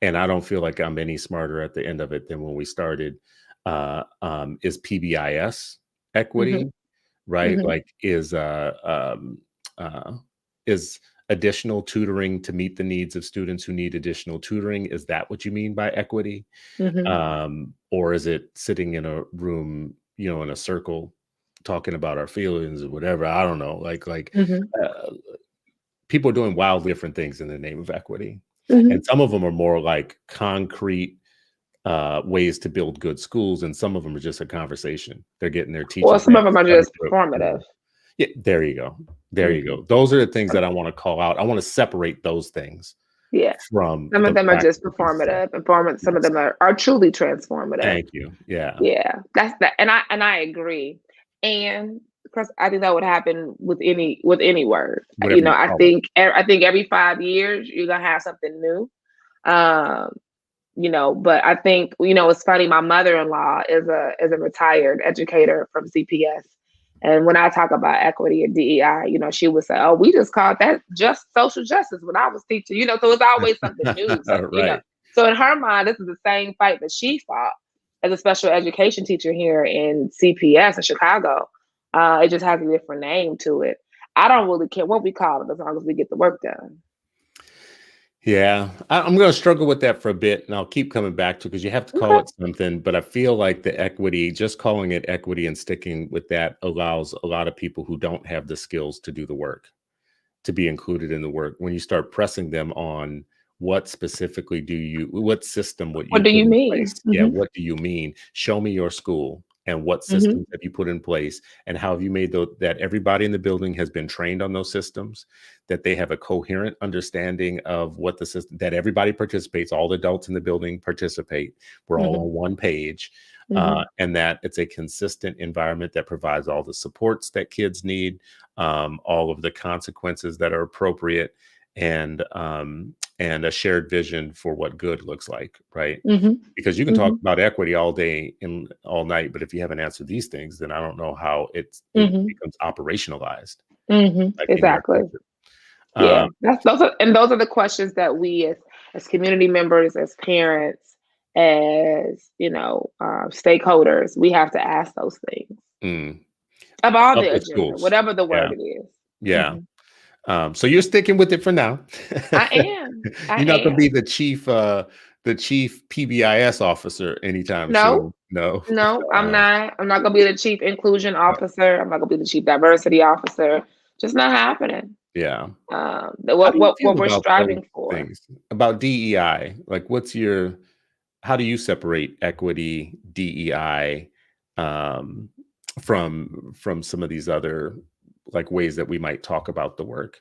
and I don't feel like I'm any smarter at the end of it than when we started. Is PBIS Hmm. equity, right? Hmm. Like, uh, is additional tutoring to meet the needs of students who need additional tutoring? Is that what you mean by equity? Hmm. Or is it sitting in a room, in a circle, talking about our feelings or whatever? I don't know. Hmm. Uh, People are doing wildly different things in the name of equity, Hmm. and some of them are more like concrete ways to build good schools, and some of them are just a conversation. They're getting their Or teachers to some have of them a are study just group. performative. Yeah, there you go. There you Hmm. go. Those are the things that I want to call out. I want to separate those things Yeah. from Some of the them are just practical pieces of it. performative, and some of Yes. them are truly transformative. Thank you. Yeah. Yeah, that's that, and I agree. And because I think that would happen with any word. Whatever you I call it. think I think every 5 years you're gonna have something new. Um, but I think it's funny. My mother-in-law is a retired educator from CPS, and when I talk about equity and DEI, she would say, "Oh, we just called that just social justice when I was teaching." So it's always something new. So Right. so in her mind, this is the same fight that she fought as a special education teacher here in CPS in Chicago. It just has a different name to it. I don't really care what we call it as long as we get the work done. Yeah, I'm going to struggle with that for a bit, and I'll keep coming back to, because you have to call Okay. it something. But I feel like the equity, just calling it equity and sticking with that, allows a lot of people who don't have the skills to do the work to be included in the work. When you start pressing them on what system would What you do put you in mean? place? Yeah, Hmm. what do you mean? Show me your school and what Hmm. systems have you put in place, and how have you made that everybody in the building has been trained on those systems, that they have a coherent understanding of what the system, that everybody participates, all the adults in the building participate, we're all Hmm. on one page, Hmm. and that it's a consistent environment that provides all the supports that kids need, all of the consequences that are appropriate, and a shared vision for what good looks like, right? Hmm. Because you can talk Hmm. about equity all day and all night, but if you haven't answered these things, then I don't know how it Hmm. becomes operationalized, like in your Exactly. culture. Yeah. Um, Those are the questions that we as community members, as parents, as stakeholders, we have to ask those things mm, of all the public agenda, schools, whatever the yeah, word it is. yeah. Hmm. So you're sticking with it for now. I am. I You're not going to be am. the chief PBIS officer anytime No, soon. No. no, I'm Um, not. I'm not gonna be the chief inclusion officer. I'm not gonna be the chief diversity officer. Just not happening. Yeah. How What do you what feel what we're about those striving for. things? About DEI? Like, how do you separate equity, DEI, um, from some of these other, like, ways that we might talk about the work?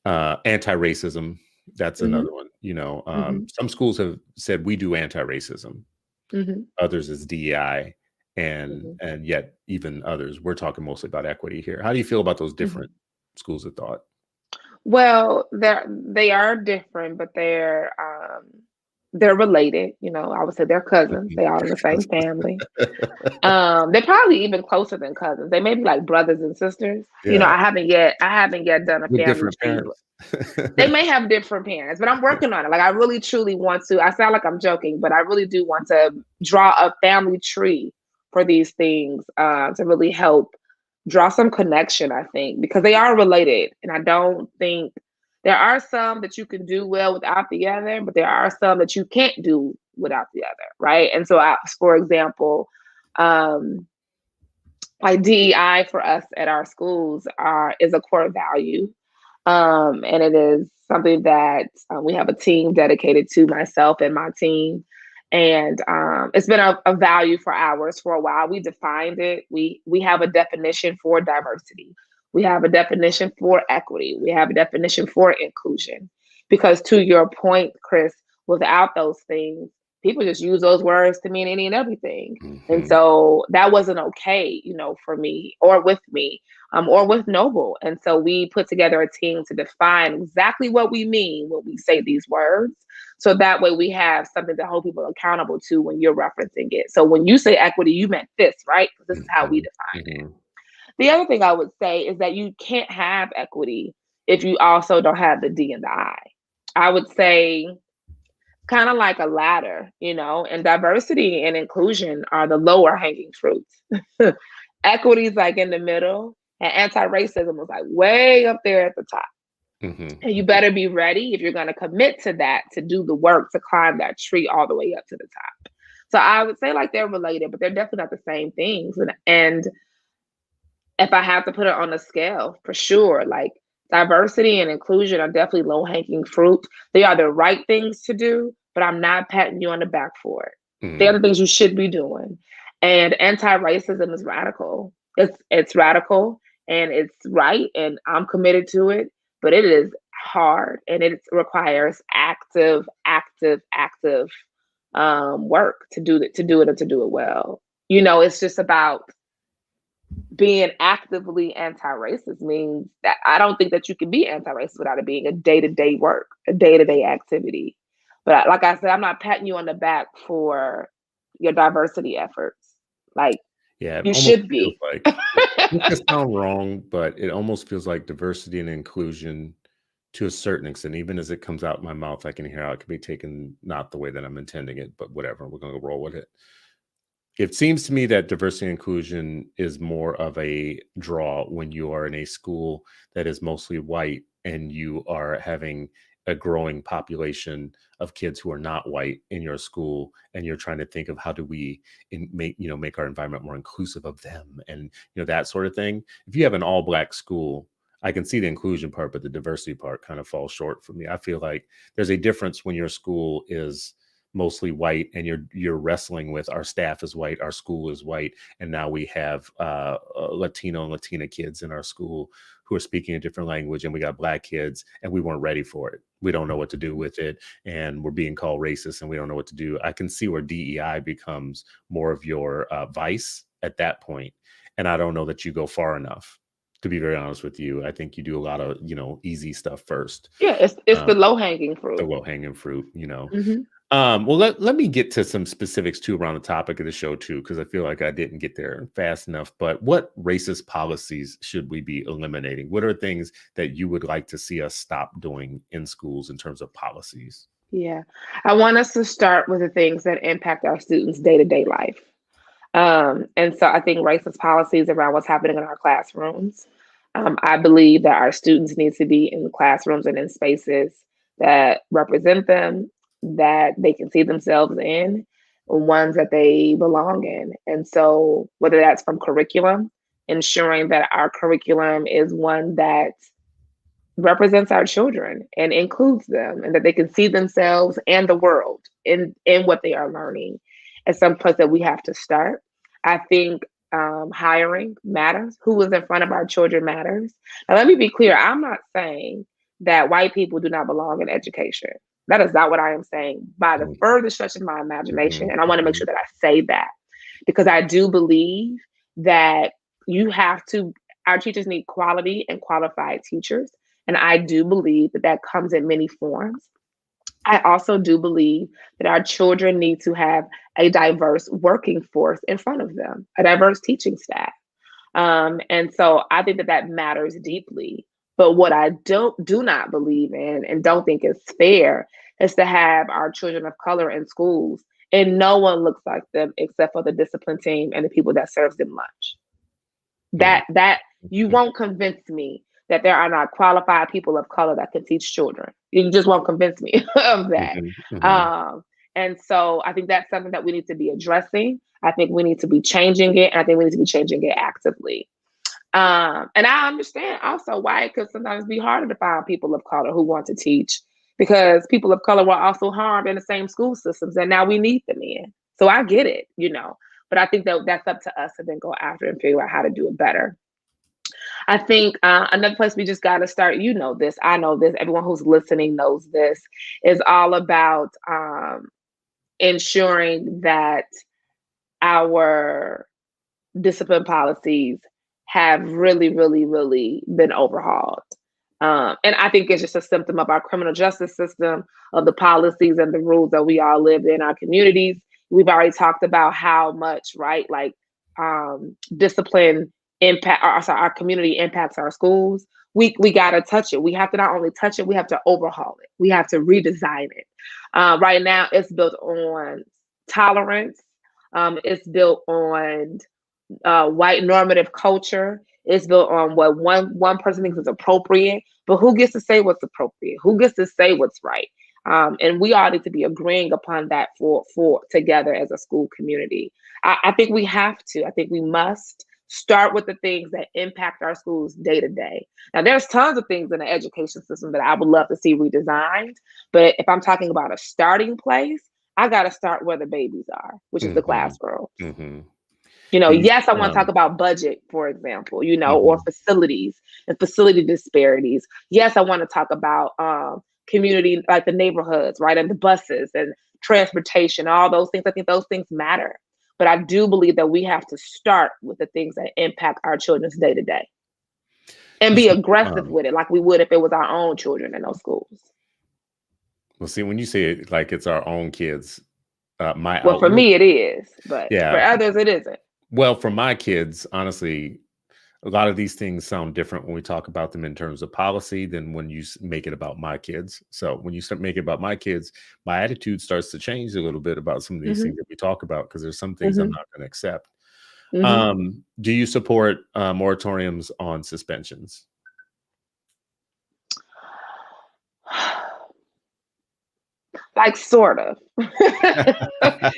Anti-racism, that's Hmm. another one, Hmm. some schools have said, "We do anti-racism," Hmm. others is DEI, and Hmm. and yet even others, we're talking mostly about equity here. How do you feel about those different Hmm. schools of thought? Well, they are different, but they're related. I would say they're cousins. Mhm. They all in the same family. They're probably even closer than cousins. They may be like brothers and sisters. Yeah, I haven't yet done a with family different tree. parents. They may have different parents, but I'm working on it. Like I really truly want to. I sound like I'm joking, but I really do want to draw a family tree for these things to really help draw some connection, I think, because they are related. And I don't think there are some that you can do well without the other, but there are some that you can't do without the other, right? And so, for example, um, like DEI for us at our schools is a core value, and it is something that we have a team dedicated to, myself and my team. And it's been a value for ours for a while. We defined it. We have a definition for diversity. We have a definition for equity. We have a definition for inclusion. Because to your point, Chris, without those things, people just use those words to mean any and everything. And Mhm. so that wasn't okay, for me or with me, or with Noble. And so we put together a team to define exactly what we mean when we say these words. So that way we have something to hold people accountable to when you're referencing it. So when you say equity, you meant this, right? Because this is how we Mhm. define it. Mhm. The other thing I would say is that you can't have equity if you also don't have the D and the I. I would say kind of like a ladder, and diversity and inclusion are the lower hanging fruits. Equity is like in the middle, and anti-racism was like way up there at the top. Mhm. And you Mhm. better be ready if you're going to commit to that, to do the work to climb that tree all the way up to the top. So I would say like they're related, but they're definitely not the same things. And if I have to put it on a scale, for sure, like diversity and inclusion are definitely low hanging fruit. They are the right things to do, but I'm not patting you on the back for it. They are Mhm. the things you should be doing. And anti-racism is radical. It's radical and it's right, and I'm committed to it. But it is hard, and it requires active work to do it and to do it well. It's just about being actively anti-racist means that I don't think that you can be anti-racist without it being a day-to-day work, a day-to-day activity. But like I said, I'm not patting you on the back for your diversity efforts. Like Yeah, it you almost should feels be. like this could sound wrong, but it almost feels like diversity and inclusion to a certain extent, even as it comes out my mouth, I can hear how it can be taken not the way that I'm intending it, but whatever, we're gonna roll with it. It seems to me that diversity and inclusion is more of a draw when you are in a school that is mostly white and you are having a growing population of kids who are not white in your school, and you're trying to think of how do we make our environment more inclusive of them, and that sort of thing. If you have an all black school, I can see the inclusion part, but the diversity part kind of falls short for me. I feel like there's a difference when your school is mostly white and you're wrestling with our staff is white, our school is white, and now we have Latino and Latina kids in our school who are speaking a different language, and we got black kids and we weren't ready for it. We don't know what to do with it, and we're being called racist and we don't know what to do. I can see where DEI becomes more of your vice at that point, and I don't know that you go far enough, to be very honest with you. I think you do a lot of easy stuff first, Yeah, it's um, the low hanging the fruit. low hanging fruit. Hmm. Well, let me get to some specifics too around the topic of the show too, because I feel like I didn't get there fast enough. But what racist policies should we be eliminating? What are things that you would like to see us stop doing in schools in terms of policies? Yeah, I want us to start with the things that impact our students' day to day life. And so I think racist policies around what's happening in our classrooms. I believe that our students need to be in classrooms and in spaces that represent them, that they can see themselves in, ones that they belong in. And so, whether that's from curriculum, ensuring that our curriculum is one that represents our children and includes them, and that they can see themselves and the world in what they are learning. At some place that we have to start. I think hiring matters. Who is in front of our children matters. Now, let me be clear. I'm not saying that white people do not belong in education. That is not what I am saying by the Mhm, further stretch of my imagination. mhm, And I want to make mhm, sure that I say that because I do believe that you have to, our teachers need quality and qualified teachers. And I do believe that that comes in many forms. I also do believe that our children need to have a diverse working force in front of them, a diverse teaching staff. And so I think that that matters deeply. But what I do not believe in and don't think is fair is to have our children of color in schools and no one looks like them except for the discipline team and the people that serves them lunch. mhm, That you mhm, won't convince me that there are not qualified people of color that can teach children. You just won't convince me of that. mhm, mhm. Um, and so I think that's something that we need to be addressing. I think we need to be changing it, and I think we need to be changing it actively. And I understand also why it could sometimes be harder to find people of color who want to teach because people of color were also harmed in the same school systems, and now we need them in. So I get it, you know. But I think that that's up to us to then go after and figure out how to do it better. I think another place we just got to start, you know this, I know this, everyone who's listening knows this, is all about ensuring that our discipline policies have really, really, really been overhauled. And I think it's just a symptom of our criminal justice system, of the policies and the rules that we all live in our communities. We've already talked about how much, right? Like discipline impact, or sorry, our community impacts our schools. We gotta touch it. We have to not only touch it, we have to overhaul it. We have to redesign it. Right now, it's built on tolerance. It's built on white normative culture. It's built on what one person thinks is appropriate, but who gets to say what's appropriate? Who gets to say what's right? And we all need to be agreeing upon that for together as a school community. I think we have to. I think we must start with the things that impact our schools day to day. Now, there's tons of things in the education system that I would love to see redesigned, but if I'm talking about a starting place, I got to start where the babies are, which is the Mhm, classroom. mhm. You know, Do you yes, I want to talk um, about budget, for example, you know, or mhm. facilities and facility disparities. Yes, I want to talk about community, like the neighborhoods, right, and the buses and transportation, all those things. I think those things matter. But I do believe that we have to start with the things that impact our children's day to day and be So, aggressive with it, like we would if it was our own children in those schools. well, see, when you say it like it's our own kids, my Well, for outlook, me, it is, but for yeah. others, it isn't. Well, for my kids, honestly, a lot of these things sound different when we talk about them in terms of policy than when you make it about my kids. So when you start making it about my kids, my attitude starts to change a little bit about some of these Hmm. things that we talk about because there's some things I'm Hmm. not going to accept. Hmm. Do you support moratoriums on suspensions? Like sort of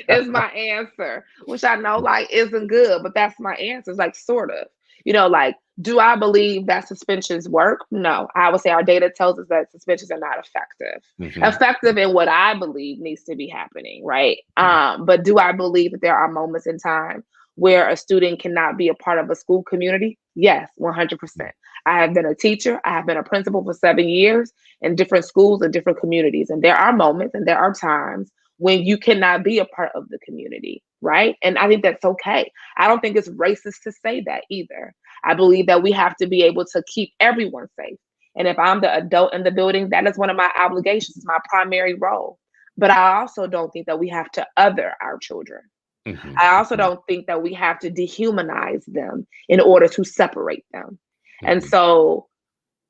is my answer, which I know like isn't good, but that's my answer. It's like sort of. You know, like, do I believe that suspensions work? No. I would say our data tells us that suspensions are not effective. Hmm. Effective in what I believe needs to be happening, right? Hmm. But do I believe that there are moments in time where a student cannot be a part of a school community? Yes, 100%. I have been a teacher, I have been a principal for 7 years in different schools and different communities. And there are moments and there are times when you cannot be a part of the community, right? And I think that's okay. I don't think it's racist to say that either. I believe that we have to be able to keep everyone safe. And if I'm the adult in the building, that is one of my obligations, it's my primary role. But I also don't think that we have to other our children. Hmm. I also don't think that we have to dehumanize them in order to separate them. And Hmm. so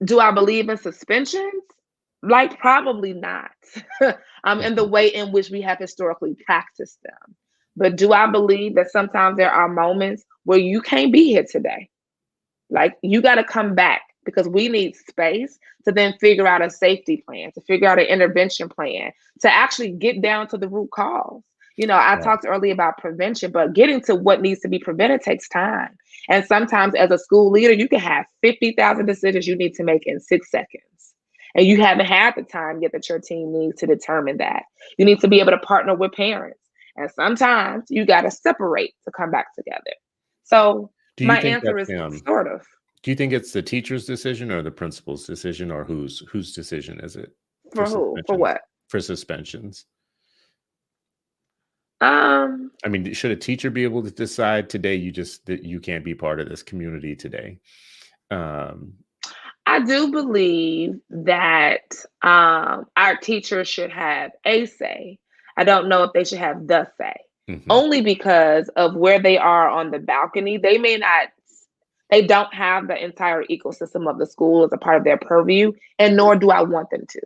do I believe in suspensions? Like, probably not. In the Hmm. way in which we have historically practiced them. But do I believe that sometimes there are moments where you can't be here today? Like, you got to come back because we need space to then figure out a safety plan, to figure out an intervention plan, to actually get down to the root cause. I Right. talked earlier about prevention, but getting to what needs to be prevented takes time. And sometimes as a school leader, you can have 50,000 decisions you need to make in 6 seconds. And you haven't had the time yet that your team needs to determine that. You need to be able to partner with parents. And sometimes you got to separate to come back together. So Do you my think answer that is sort of. do you think it's the teacher's decision or the principal's decision, or whose decision is it for For who? For suspensions? what? For suspensions. Um, I mean, should a teacher be able to decide today that you can't be part of this community today? Um, I do believe that our teachers should have a say. I don't know if they should have the say, mhm, only because of where they are on the balcony. They don't have the entire ecosystem of the school as a part of their purview, and nor do I want them to.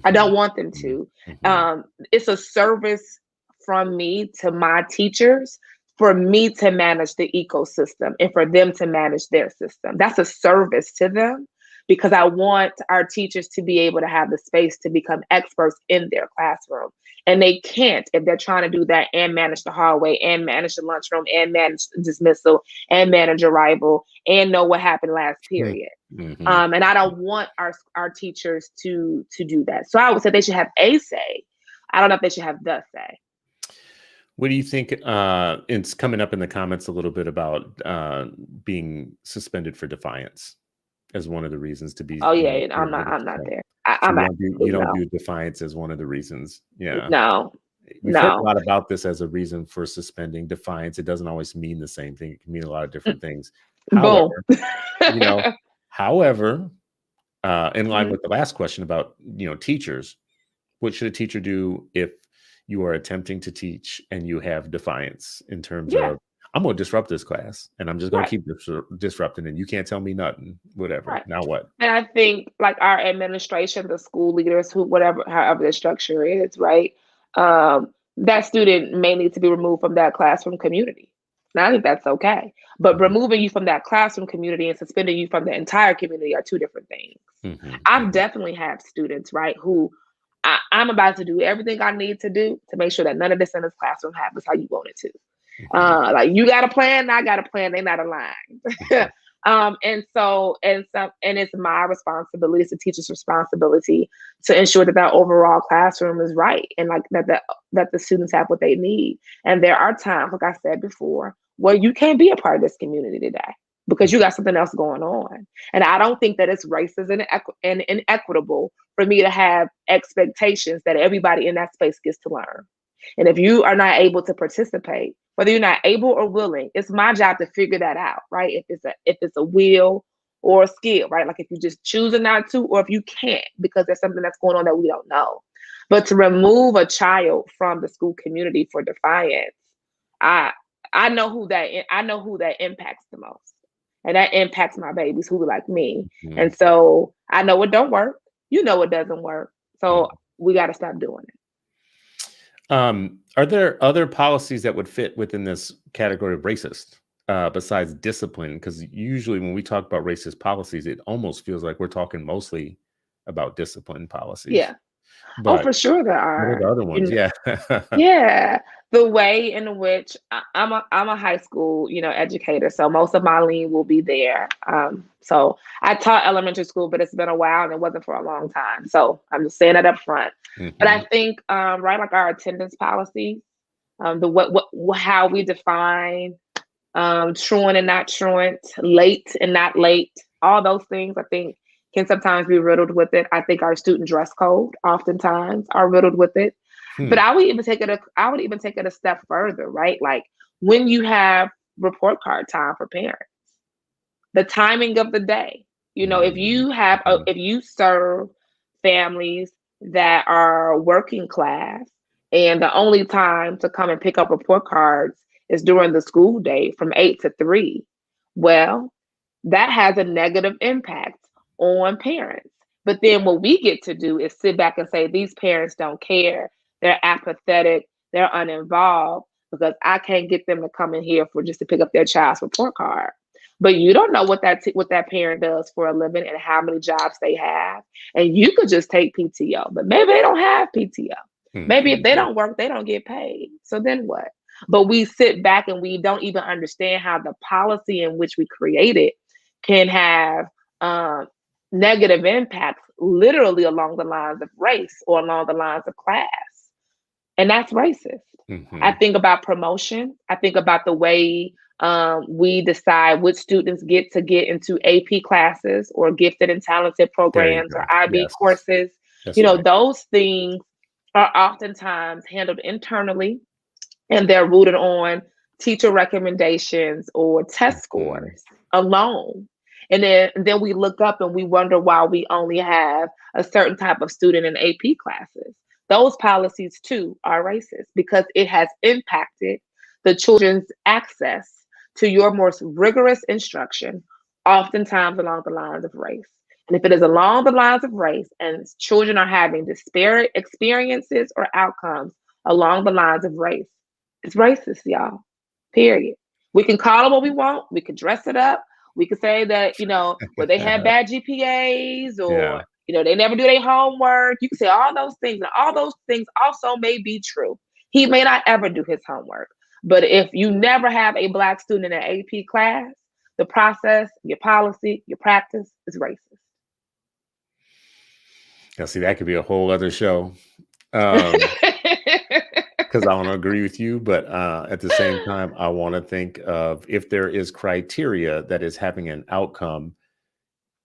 I mhm, don't want them mhm, to. mhm. It's a service from me to my teachers for me to manage the ecosystem and for them to manage their system. That's a service to them because I want our teachers to be able to have the space to become experts in their classroom. And they can't if they're trying to do that and manage the hallway and manage the lunchroom and manage dismissal and manage arrival and know what happened last Mm, period. mhm. And I don't want our teachers to do that. So I would say they should have a say. I don't know if they should have the say. What do you think? It's coming up in the comments a little bit about being suspended for defiance as one of the reasons to be, Oh yeah, be I'm not. able to I'm not suspend. there. So I'm you absolutely don't no, do defiance as one of the reasons. Yeah. no, We've heard a no. lot about this as a reason for suspending defiance. It doesn't always mean the same thing. It can mean a lot of different things. Boom. However, you know, however, in line Mhm. with the last question about, teachers, what should a teacher do if you are attempting to teach and you have defiance in terms Yeah. of, I'm going to disrupt this class and I'm just going to Right. keep disrupting and you can't tell me nothing, whatever. Right. Now what? And I think like our administration, the school leaders, who whatever, however the structure is, right? That student may need to be removed from that classroom community. Now I think that's okay. But Mhm, removing you from that classroom community and suspending you from the entire community are two different things. mhm, I've mhm, definitely had students, right, who I'm about to do everything I need to do to make sure that none of this in this classroom happens how you want it to. mhm, Like you got a plan, I got a plan. They're not aligned. mhm, And it's my responsibility, it's the teacher's responsibility to ensure that that overall classroom is right and like that the students have what they need. And there are times, like I said before, where you can't be a part of this community today because you got something else going on. And I don't think that it's racist and inequitable for me to have expectations that everybody in that space gets to learn. And if you are not able to participate, whether you're not able or willing, it's my job to figure that out, right? If it's a will or a skill, right? Like if you just choosing not to, or if you can't because there's something that's going on that we don't know. But to remove a child from the school community for defiance, I I know who that impacts the most. And that impacts my babies who are like me. mhm, And so I know it don't work. You know it doesn't work. So mhm. we got to stop doing it. Are there other policies that would fit within this category of racist, besides discipline? Because usually when we talk about racist policies, it almost feels like we're talking mostly about discipline policies. Yeah. Oh, But for sure there what are are. the other ones? Yeah. Yeah, the way in which I'm a high school, educator, so most of my lean will be there. So I taught elementary school, but it's been a while and it wasn't for a long time. So I'm just saying that up front. But I Mhm, think, right, like our attendance policy, the how we define truant and not truant, late and not late, all those things I think can sometimes be riddled with it. I think our student dress code oftentimes are riddled with it. But hmm, I would even take it a step further, right? Like when you have report card time for parents, the timing of the day. If mhm, mhm, if you serve families that are working class and the only time to come and pick up report cards is during the school day from 8 to 3, well, that has a negative impact on parents. But then what we get to do is sit back and say, these parents don't care. They're apathetic. They're uninvolved because I can't get them to come in here for just to pick up their child's report card. But you don't know what that parent does for a living and how many jobs they have. And you could just take PTO, but maybe they don't have PTO. Maybe if Mhm. they don't work, they don't get paid. So then what? But we sit back and we don't even understand how the policy in which we created can have um, negative impacts literally along the lines of race or along the lines of class. And that's racist. I Mhm. think about promotion. I think about the way we decide which students get into AP classes or gifted and talented There you programs or go. IB Yes, courses. that's right. Those things are oftentimes handled internally and they're rooted on teacher recommendations or test Mhm. scores alone. And then we look up and we wonder why we only have a certain type of student in AP classes. Those policies too are racist because it has impacted the children's access to your most rigorous instruction, oftentimes along the lines of race. And if it is along the lines of race and children are having disparate experiences or outcomes along the lines of race, it's racist, y'all. Period. We can call it what we want. We can dress it up. We could say that, well, they have bad GPAs Yeah. or, they never do their homework. You can say all those things. And all those things also may be true. He may not ever do his homework. But if you never have a Black student in an AP class, the process, your policy, your practice is racist. Now, see, that could be a whole other show. Um, because I want to agree with you, but at the same time, I want to think of if there is criteria that is having an outcome,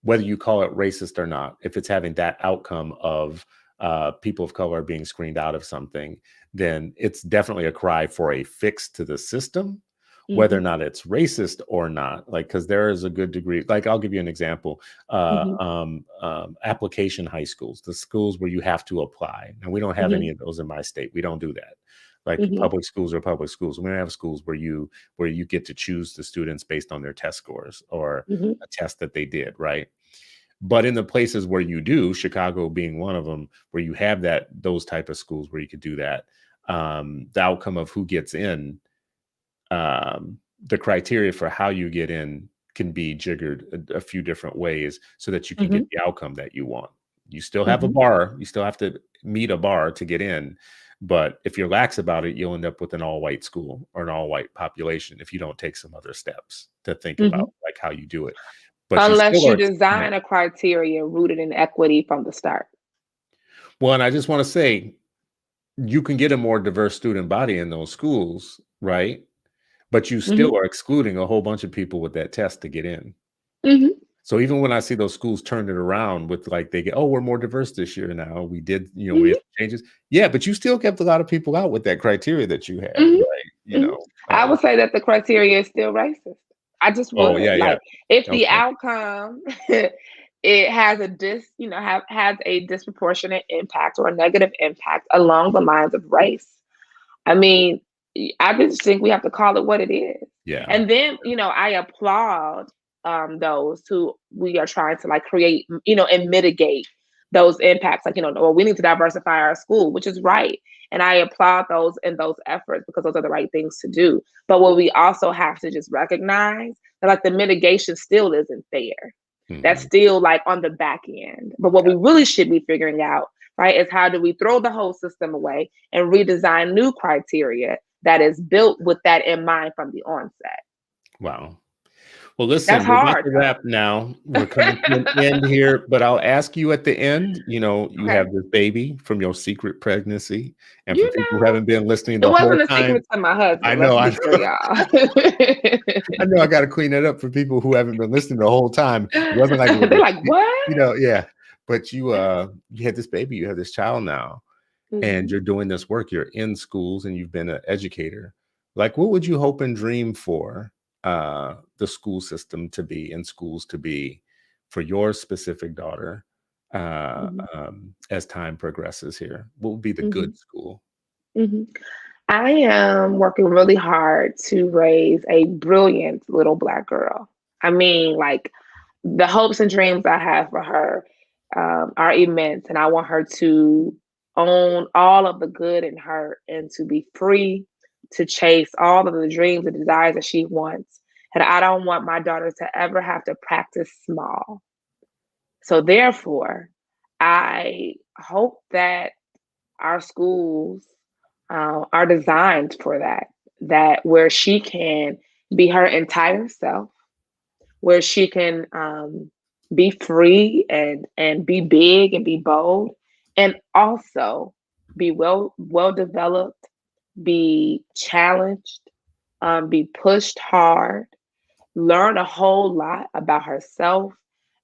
whether you call it racist or not, if it's having that outcome of people of color being screened out of something, then it's definitely a cry for a fix to the system, whether or Mhm, not it's racist or not. Like, because there is a good degree, like, I'll give you an example mhm, application high schools, the schools where you have to apply. And we don't have any mhm, of those in my state. We don't do that. Like mhm, public schools are public schools. We don't have schools where you get to choose the students based on their test scores or mhm, a test that they did, right? But in the places where you do, Chicago being one of them, where you have those type of schools where you could do that, the outcome of who gets in, the criteria for how you get in can be jiggered a few different ways so that you can get mhm, the outcome that you want. You still have a mhm, bar, you still have to meet a bar to get in. But if you're lax about it, you'll end up with an all white school or an all white population if you don't take some other steps to think mhm. about like how you do it. But you Unless still you are, yeah. design a criteria rooted in equity from the start. Well, and I just want to say you can get a more diverse student body in those schools, right? But you still Mhm, are excluding a whole bunch of people with that test to get in. mhm, So even when I see those schools turn it around with like they get, oh, we're more diverse this year now. We did, we mhm, made some changes. Yeah, but you still kept a lot of people out with that criteria that you had, mhm, right? mhm. I would say that the criteria is still racist. I just Oh yeah, would. yeah. Like, if the Okay. outcome it has a has a disproportionate impact or a negative impact along the lines of race. I mean, I just think we have to call it what it is. Yeah. And then, I applaud those who we are trying to like create, and mitigate those impacts. Like, well, we need to diversify our school, which is right. And I applaud those in those efforts because those are the right things to do. But what we also have to just recognize that like the mitigation still isn't there. That's Mhm. still like on the back end. But what we really should be figuring out, right, is how do we throw the whole system away and redesign new criteria that is built with that in mind from the onset. Wow. Well, That's listen, we're about hard to though. wrap now. We're coming to an end here, but I'll ask you at the end, you Okay. have this baby from your secret pregnancy. And for You people who know, haven't been listening it the whole wasn't a time, secret to my I husband. Let's know, I be know, clear, y'all. I know I gotta clean that up for people who haven't been listening the whole time. It wasn't like it was They're like, what? yeah. But you had this baby, you have this child now, and Mhm. you're doing this work. You're in schools and you've been an educator. Like, what would you hope and dream for the school system to be and schools to be for your specific daughter Mhm. as time progresses here? What would be the good Mhm. school? Mhm. I am working really hard to raise a brilliant little Black girl. I mean, like, the hopes and dreams I have for her are immense, and I want her to own all of the good in her and to be free to chase all of the dreams and desires that she wants. And I don't want my daughter to ever have to practice small. So therefore, I hope that our schools are designed for that. That where she can be her entire self, where she can be free and be big and be bold, and also be well developed, be challenged, be pushed hard, learn a whole lot about herself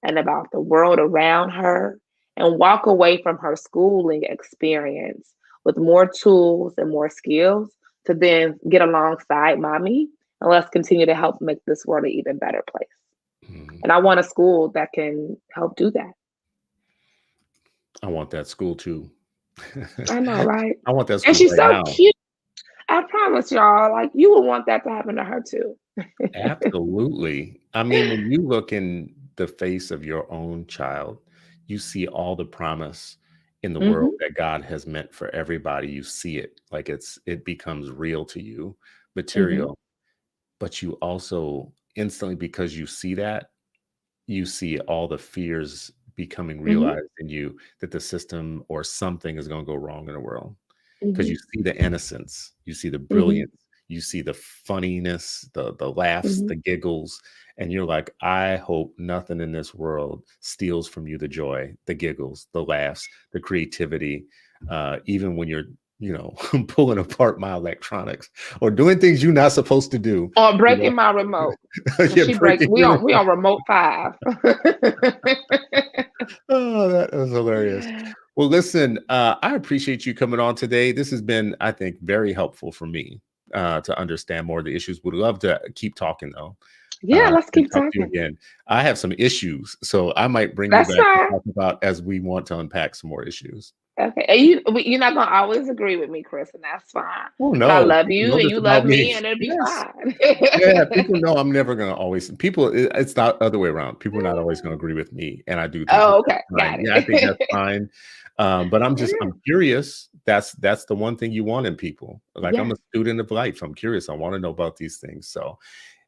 and about the world around her, and walk away from her schooling experience with more tools and more skills to then get alongside mommy and let's continue to help make this world an even better place. And I want a school that can help do that. I want that school too. I know, right? I want that And school she's right so now. cute. I promise y'all, like you would want that to happen to her too. Absolutely. I mean, when you look in the face of your own child, you see all the promise in the world Hmm. that God has meant for everybody. You see it like it becomes real to you, Hmm. material. But you also instantly, because you see that, you see all the fears becoming Hmm. realized in you that the system or something is going to go wrong in the world. Because Hmm. you see the innocence, you see the Hmm. brilliance, you see the funniness, the laughs, Hmm. the giggles, and you're like, I hope nothing in this world steals from you the joy, the giggles, the laughs, the creativity, even when you're, pulling apart my electronics or doing things you're not supposed to do. Or You know, breaking my remote. When yeah, she break, breaking we your on remote 5. Oh, that was hilarious. Well, listen, I appreciate you coming on today. This has been, I think, very helpful for me to understand more of the issues. Would love to keep talking though, Yeah, let's and keep talk to you talking. again. I have some issues, so I might bring you That's back to fine. talk about as we want to unpack some more issues. Okay. And you're not gonna always agree with me, Chris, and that's fine. Oh But I no, love people you know and this you love about me. me and it'll be Yes. fine. Yeah, people know I'm never gonna always it's not other way around. People are not always gonna agree with me, and I do think that Oh, that's okay. fine. Got Yeah, I think that's it. fine. But Yeah. I'm curious. That's the one thing you want in people. Like, I'm Yes. a student of life. I'm curious. I wanna know about these things. So,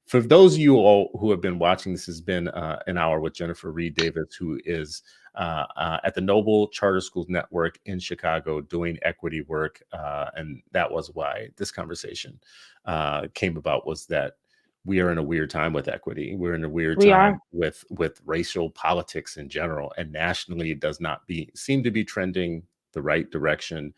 for those of you all who have been watching, this has been an hour with Jennifer Reed Davis, who is at the Noble Charter Schools Network in Chicago doing equity work. And that was why this conversation came about, was that we are in a weird time with equity. We're in a weird We time are. with racial politics in general. And nationally, it does not seem to be trending the right direction.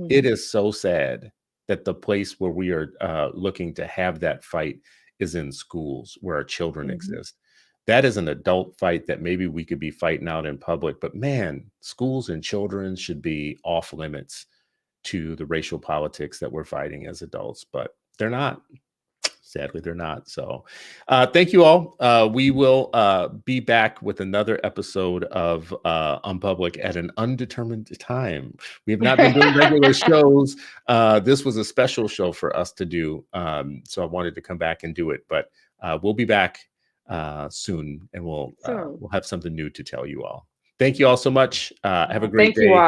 It Mhm. is so sad that the place where we are looking to have that fight is in schools where our children Mhm. exist. That is an adult fight that maybe we could be fighting out in public, but man, schools and children should be off limits to the racial politics that we're fighting as adults, but they're not. Sadly, they're not. So, thank you all. We will be back with another episode of Unpublic at an undetermined time. We have not been doing regular shows. This was a special show for us to do. So I wanted to come back and do it, but we'll be back soon, and we'll So, have something new to tell you all. Thank you all so much. Have a great thank you day. all.